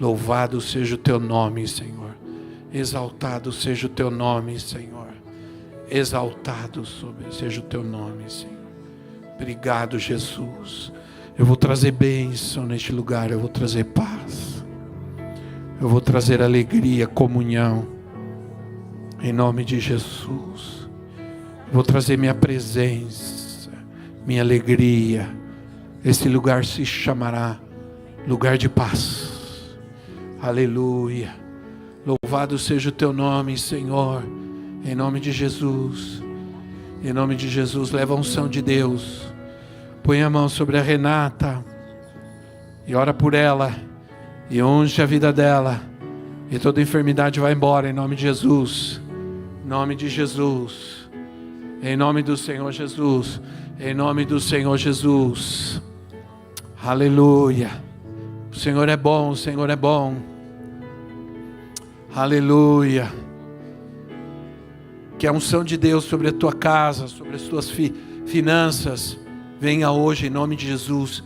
Louvado seja o teu nome, Senhor. Exaltado seja o teu nome, Senhor. Exaltado seja o teu nome, Senhor. Obrigado, Jesus. Eu vou trazer bênção neste lugar. Eu vou trazer paz. Eu vou trazer alegria, comunhão. Em nome de Jesus. Eu vou trazer minha presença, minha alegria. Esse lugar se chamará lugar de paz. Aleluia. Louvado seja o teu nome, Senhor. Em nome de Jesus. Em nome de Jesus, leva a unção de Deus. Põe a mão sobre a Renata. E ora por ela. E unge a vida dela. E toda enfermidade vai embora, em nome de Jesus. Em nome de Jesus. Em nome do Senhor Jesus. Em nome do Senhor Jesus. Aleluia. O Senhor é bom, o Senhor é bom. Aleluia. Que a unção de Deus sobre a tua casa, sobre as tuas finanças, venha hoje em nome de Jesus.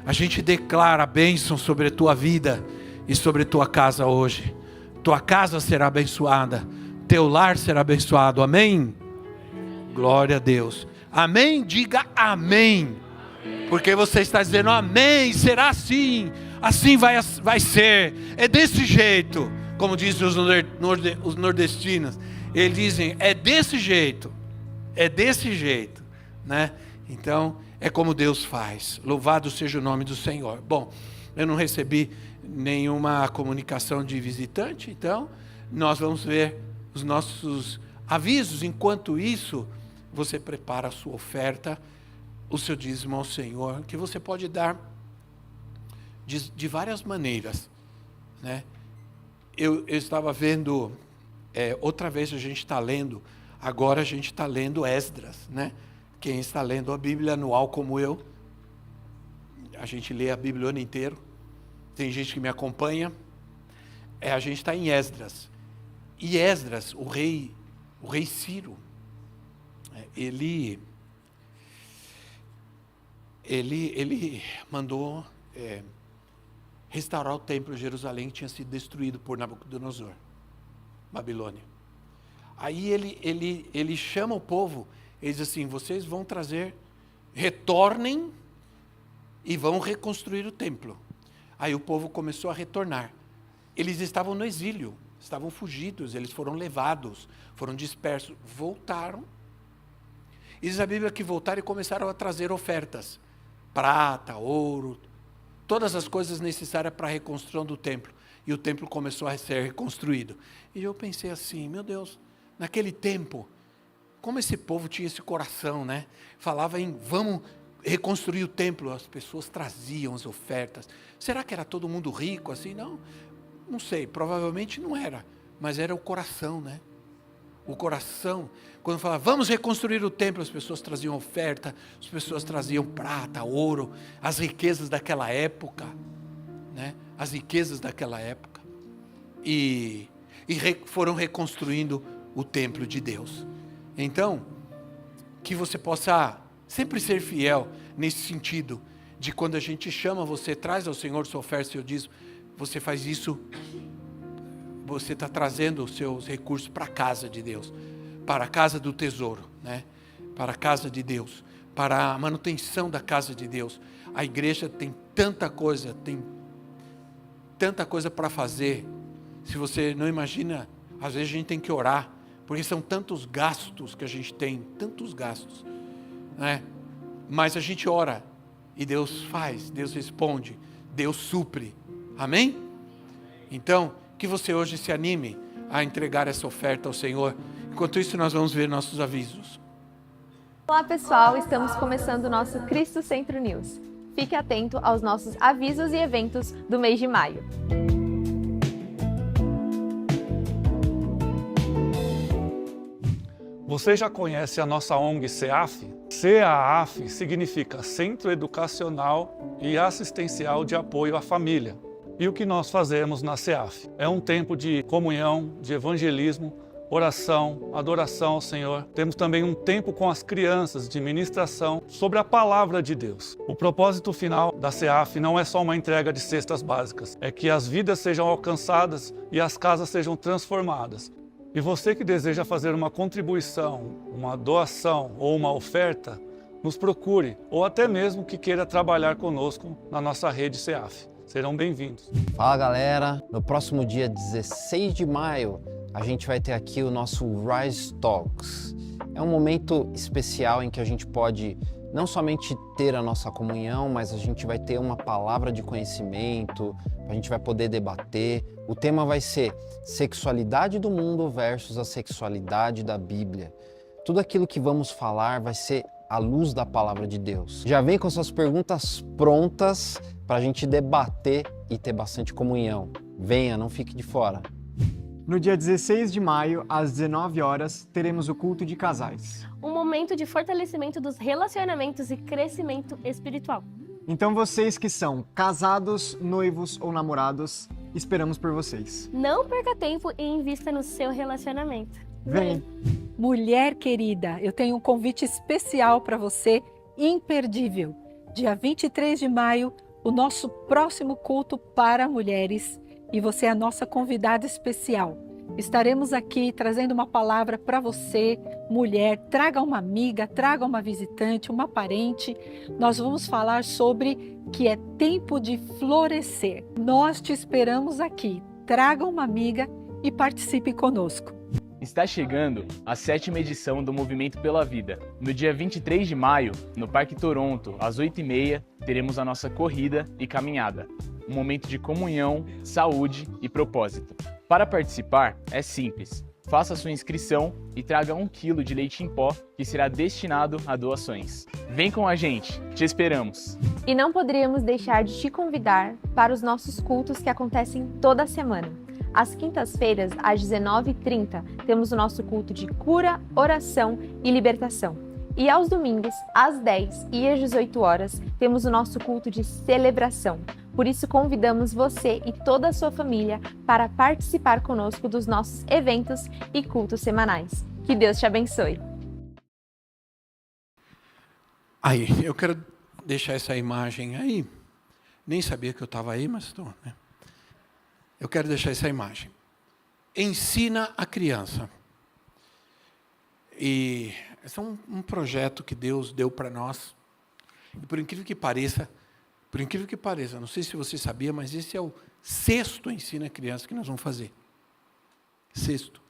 A gente declara a bênção sobre a tua vida e sobre a tua casa hoje. Tua casa será abençoada, teu lar será abençoado, amém? Glória a Deus, amém? Diga amém, porque você está dizendo amém, será assim, assim vai ser, é desse jeito, como dizem os nordestinos, eles dizem, é desse jeito, né? Então, é como Deus faz, louvado seja o nome do Senhor. Bom, eu não recebi nenhuma comunicação de visitante, então, nós vamos ver os nossos avisos. Enquanto isso, você prepara a sua oferta, o seu dízimo ao Senhor, que você pode dar de várias maneiras, né? Eu estava vendo, outra vez a gente está lendo, agora a gente está lendo Esdras, né? Quem está lendo a Bíblia anual como eu, a gente lê a Bíblia o ano inteiro, tem gente que me acompanha, a gente está em Esdras, e Esdras, o rei Ciro, ele mandou restaurar o templo de Jerusalém que tinha sido destruído por Nabucodonosor, Babilônia. Aí ele chama o povo, Ele diz assim, vocês vão retornem e vão reconstruir o templo. Aí o povo começou a retornar. Eles estavam no exílio, estavam fugidos, eles foram levados, foram dispersos, voltaram. E diz a Bíblia que voltaram e começaram a trazer ofertas, prata, ouro, todas as coisas necessárias para a reconstrução do templo. E o templo começou a ser reconstruído. E eu pensei assim, meu Deus, naquele tempo, como esse povo tinha esse coração, né? Falava em, vamos reconstruir o templo, as pessoas traziam as ofertas. Será que era todo mundo rico assim? Não sei, provavelmente não era, mas era o coração, né? O coração, quando falava, vamos reconstruir o templo, as pessoas traziam oferta, as pessoas traziam prata, ouro, as riquezas daquela época, né? As riquezas daquela época, e foram reconstruindo o templo de Deus. Então, que você possa sempre ser fiel nesse sentido, de quando a gente chama, você traz ao Senhor sua oferta, seu dízimo, você faz isso, você está trazendo os seus recursos para a casa de Deus, para a casa do tesouro, né? Para a casa de Deus, para a manutenção da casa de Deus. A igreja tem tanta coisa para fazer. Se você não imagina, às vezes a gente tem que orar, porque são tantos gastos que a gente tem, tantos gastos, né? Mas a gente ora e Deus faz, Deus responde, Deus supre. Amém? Então, que você hoje se anime a entregar essa oferta ao Senhor. Enquanto isso, nós vamos ver nossos avisos. Olá pessoal, estamos começando o nosso Cristo Centro News. Fique atento aos nossos avisos e eventos do mês de maio. Você já conhece a nossa ONG CEAF? CEAF significa Centro Educacional e Assistencial de Apoio à Família. E o que nós fazemos na CEAF? É um tempo de comunhão, de evangelismo, oração, adoração ao Senhor. Temos também um tempo com as crianças de ministração sobre a palavra de Deus. O propósito final da CEAF não é só uma entrega de cestas básicas, é que as vidas sejam alcançadas e as casas sejam transformadas. E você que deseja fazer uma contribuição, uma doação ou uma oferta, nos procure, ou até mesmo que queira trabalhar conosco na nossa rede CEAF. Serão bem-vindos. Fala galera, no próximo dia 16 de maio a gente vai ter aqui o nosso Rise Talks. É um momento especial em que a gente pode não somente ter a nossa comunhão, mas a gente vai ter uma palavra de conhecimento, a gente vai poder debater. O tema vai ser sexualidade do mundo versus a sexualidade da Bíblia. Tudo aquilo que vamos falar vai ser à luz da palavra de Deus. Já vem com suas perguntas prontas para a gente debater e ter bastante comunhão. Venha, não fique de fora. No dia 16 de maio, às 19 horas, teremos o culto de casais. Um momento de fortalecimento dos relacionamentos e crescimento espiritual. Então vocês que são casados, noivos ou namorados, esperamos por vocês. Não perca tempo e invista no seu relacionamento. Vem! Mulher querida, eu tenho um convite especial para você, imperdível. Dia 23 de maio, o nosso próximo culto para mulheres, e você é a nossa convidada especial. Estaremos aqui trazendo uma palavra para você, mulher. Traga uma amiga, traga uma visitante, uma parente. Nós vamos falar sobre que é tempo de florescer. Nós te esperamos aqui. Traga uma amiga e participe conosco. Está chegando a 7ª edição do Movimento pela Vida. No dia 23 de maio, no Parque Toronto, às 8h30, teremos a nossa corrida e caminhada. Um momento de comunhão, saúde e propósito. Para participar, é simples. Faça sua inscrição e traga 1 quilo de leite em pó, que será destinado a doações. Vem com a gente, te esperamos! E não poderíamos deixar de te convidar para os nossos cultos que acontecem toda semana. Às quintas-feiras, às 19h30, temos o nosso culto de cura, oração e libertação. E aos domingos, às 10 e às 18 horas, temos o nosso culto de celebração. Por isso, convidamos você e toda a sua família para participar conosco dos nossos eventos e cultos semanais. Que Deus te abençoe! Aí, eu quero deixar essa imagem aí. Nem sabia que eu estava aí, mas estou, né? Eu quero deixar essa imagem. Ensina a criança. E Esse é um projeto que Deus deu para nós. E por incrível que pareça, não sei se você sabia, mas esse é o 6º Ensina Criança que nós vamos fazer. 6º.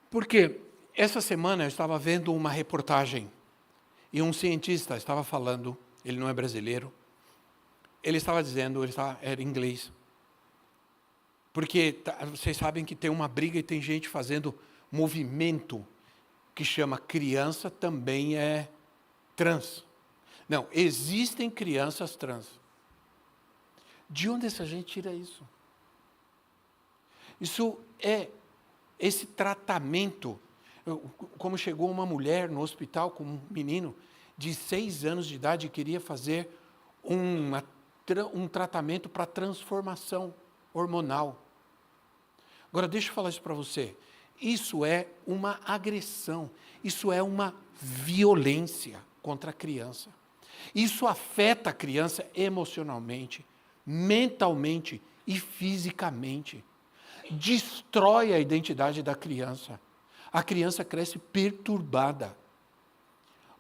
Porque essa semana eu estava vendo uma reportagem e um cientista estava falando, ele não é brasileiro, ele estava dizendo, era inglês, porque vocês sabem que tem uma briga e tem gente fazendo movimento que chama criança também é trans. Não, existem crianças trans. De onde essa gente tira isso? Isso é esse tratamento. Como chegou uma mulher no hospital com um menino de 6 anos de idade e queria fazer um tratamento para transformação hormonal. Agora, deixa eu falar isso para você. Isso é uma agressão, isso é uma violência contra a criança. Isso afeta a criança emocionalmente, mentalmente e fisicamente. Destrói a identidade da criança. A criança cresce perturbada.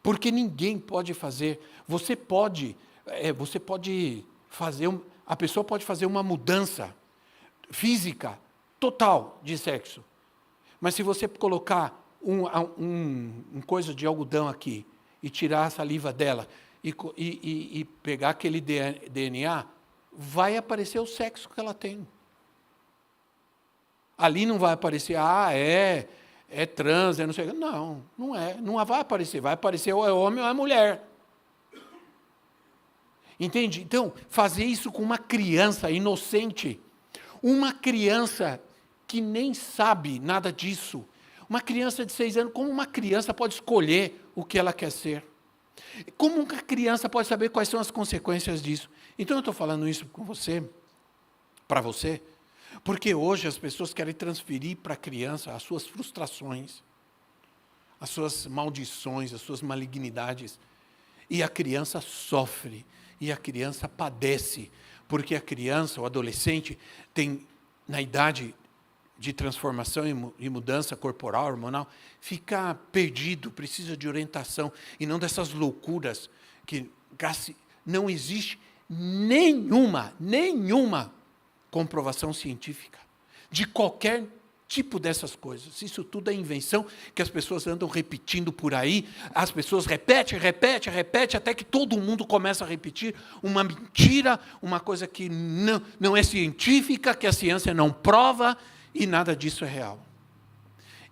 Porque ninguém pode fazer. Você pode fazer, a pessoa pode fazer uma mudança física total de sexo. Mas se você colocar um coisa de algodão aqui e tirar a saliva dela e pegar aquele DNA, vai aparecer o sexo que ela tem. Ali não vai aparecer, é trans, não sei. Não, não é. Não vai aparecer. Vai aparecer ou é homem ou é mulher. Entende? Então, fazer isso com uma criança inocente, uma criança que nem sabe nada disso, uma criança de 6 anos, como uma criança pode escolher o que ela quer ser? Como uma criança pode saber quais são as consequências disso? Então, eu estou falando isso com você, para você, porque hoje as pessoas querem transferir para a criança as suas frustrações, as suas maldições, as suas malignidades. E a criança sofre, e a criança padece, porque a criança, o adolescente, tem, na idade de transformação e mudança corporal, hormonal, fica perdido, precisa de orientação, e não dessas loucuras que não existe nenhuma comprovação científica de qualquer tipo dessas coisas. Isso tudo é invenção que as pessoas andam repetindo por aí, as pessoas repetem, até que todo mundo começa a repetir uma mentira, uma coisa que não é científica, que a ciência não prova, e nada disso é real.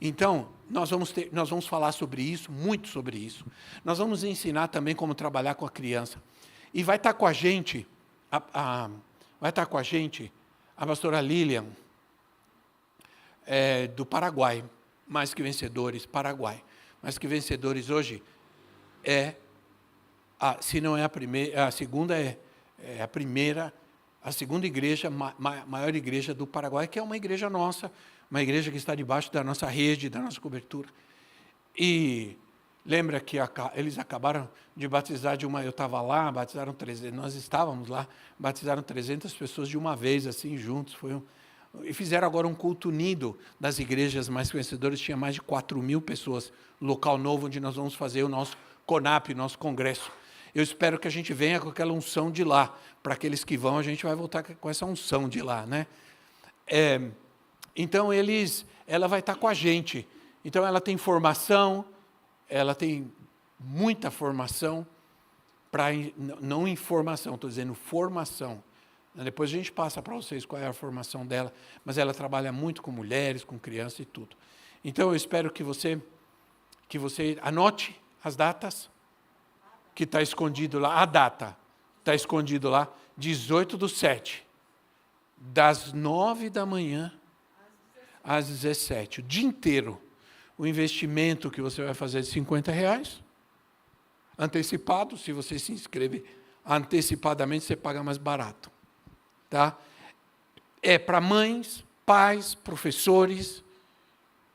Então, nós vamos falar sobre isso, muito sobre isso. Nós vamos ensinar também como trabalhar com a criança. E vai estar com a gente, a pastora Lilian, do Paraguai, Mais Que Vencedores, Paraguai. Mais Que Vencedores hoje se não é a primeira, a segunda é a primeira, a segunda igreja, maior igreja do Paraguai, que é uma igreja nossa, uma igreja que está debaixo da nossa rede, da nossa cobertura. E lembra que eles acabaram de batizar eu estava lá, batizaram 300, nós estávamos lá, batizaram 300 pessoas de uma vez, assim, juntos, e fizeram agora um culto unido das igrejas mais conhecedoras, tinha mais de 4.000 pessoas, local novo onde nós vamos fazer o nosso CONAP, nosso congresso. Eu espero que a gente venha com aquela unção de lá. Para aqueles que vão, a gente vai voltar com essa unção de lá, né? Então, ela vai estar com a gente. Então, ela tem formação, ela tem muita formação, não informação, estou dizendo formação. Depois a gente passa para vocês qual é a formação dela, mas ela trabalha muito com mulheres, com crianças e tudo. Então, eu espero que você anote as datas, que está escondido lá, a data está escondido lá, 18/7, das 9 da manhã às 17, o dia inteiro. O investimento que você vai fazer é de R$50, antecipado, se você se inscrever antecipadamente, você paga mais barato. Tá? É para mães, pais, professores,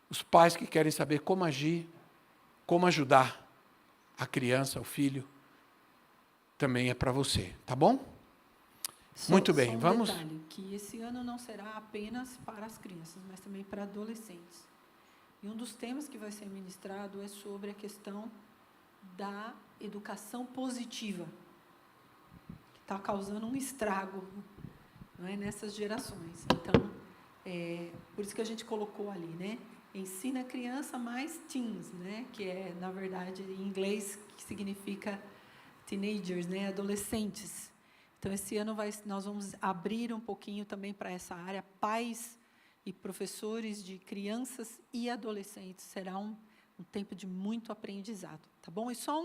os pais que querem saber como agir, como ajudar a criança, o filho, também é para você, tá bom? Muito bem, só um vamos? Detalhe, que esse ano não será apenas para as crianças, mas também para adolescentes. E um dos temas que vai ser ministrado é sobre a questão da educação positiva, que está causando um estrago, não é, nessas gerações. Então, por isso que a gente colocou ali, né? Ensina a criança mais teens, né? Que é, na verdade, em inglês, que significa teenagers, né? Adolescentes. Então, esse ano nós vamos abrir um pouquinho também para essa área. Pais e professores de crianças e adolescentes. Será um tempo de muito aprendizado, tá bom? E só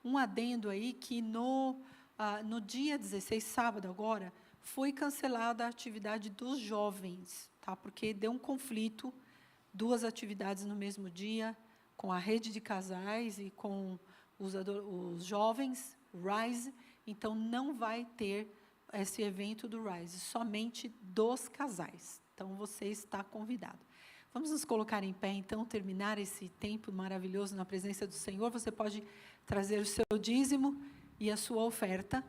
um adendo aí, que no dia 16, sábado agora, foi cancelada a atividade dos jovens, tá? Porque deu um conflito, 2 atividades no mesmo dia, com a rede de casais e com os jovens, Rise. Então, não vai ter esse evento do Rise, somente dos casais. Então, você está convidado. Vamos nos colocar em pé, então, terminar esse tempo maravilhoso na presença do Senhor. Você pode trazer o seu dízimo e a sua oferta.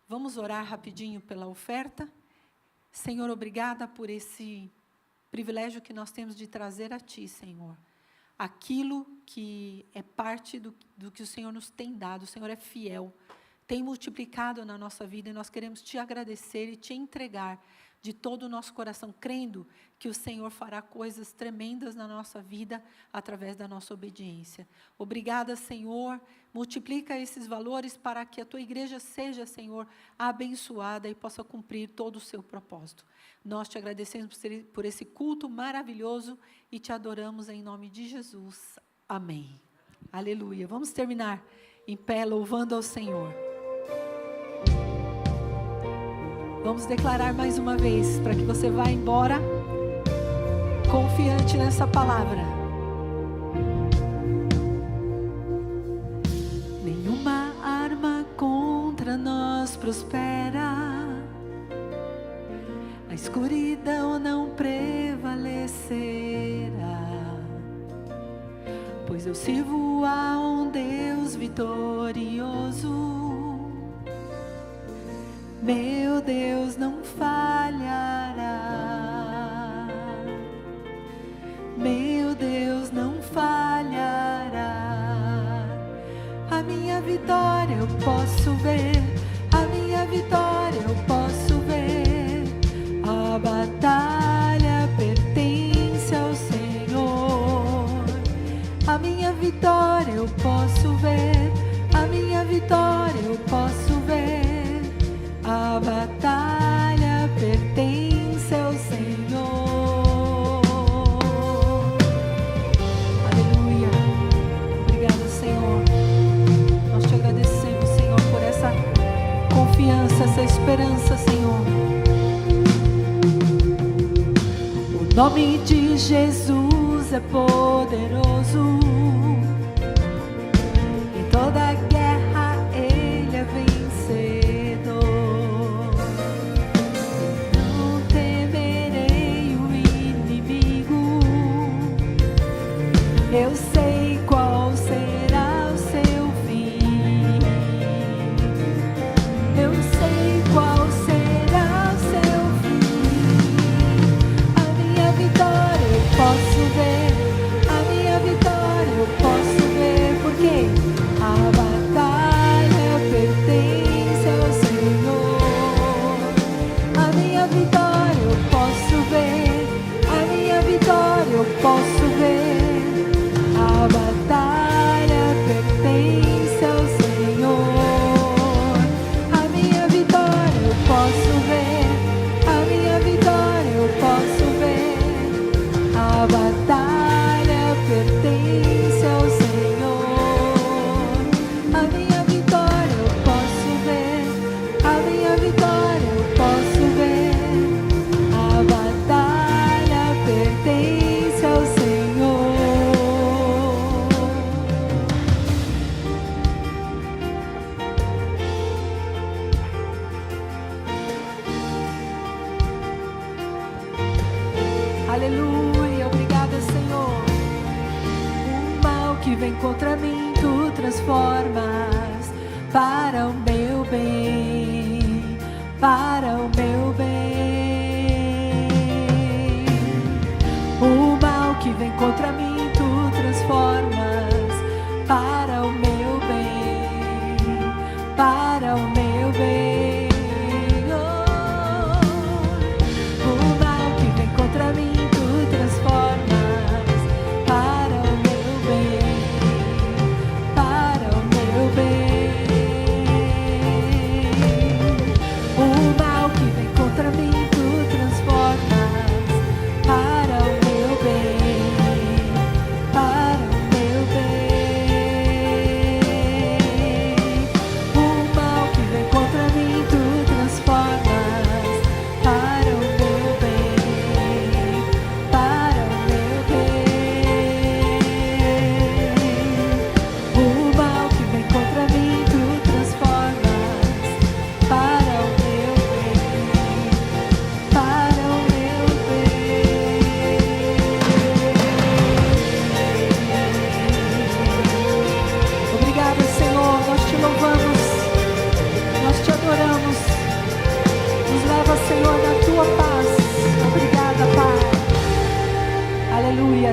Vamos orar rapidinho pela oferta. Senhor, obrigada por esse privilégio que nós temos de trazer a Ti, Senhor, aquilo que é parte do que o Senhor nos tem dado. O Senhor é fiel, tem multiplicado na nossa vida, e nós queremos Te agradecer e Te entregar de todo o nosso coração, crendo que o Senhor fará coisas tremendas na nossa vida através da nossa obediência. Obrigada, Senhor. Multiplica esses valores para que a Tua igreja seja, Senhor, abençoada e possa cumprir todo o seu propósito. Nós Te agradecemos por esse culto maravilhoso e Te adoramos em nome de Jesus. Amém. Aleluia. Vamos terminar em pé louvando ao Senhor. Vamos declarar mais uma vez, para que você vá embora confiante nessa palavra. Nenhuma arma contra nós prospera, a escuridão não prevalecerá, pois eu sirvo a um Deus vitorioso. Meu Deus não falhará, meu Deus não falhará. A minha vitória eu posso ver, a minha vitória eu posso ver. A batalha pertence ao Senhor. A minha vitória eu posso ver, a minha vitória eu posso ver. A batalha pertence ao Senhor. Aleluia. Obrigada, Senhor. Nós Te agradecemos, Senhor, por essa confiança, essa esperança, Senhor. O nome de Jesus é poderoso. Em toda guerra Ele é vencedor. Eu sei qual será o seu fim. Eu sei qual será o seu fim. A minha vitória eu posso ver, a minha vitória eu posso ver, porque a batalha pertence ao Senhor. A minha vitória eu posso ver, a minha vitória eu posso ver. A batalha pertence ao Senhor. A minha vitória eu posso ver, a minha vitória eu posso ver. A batalha pertence ao Senhor. A minha vitória eu posso ver, a minha vitória eu posso ver. A batalha pertence ao Senhor. Aleluia, obrigada, Senhor. O mal que vem contra mim, Tu transformas para o meu bem, para o meu bem. O mal que vem contra mim, Tu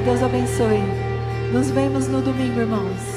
Deus abençoe. Nos vemos no domingo, irmãos.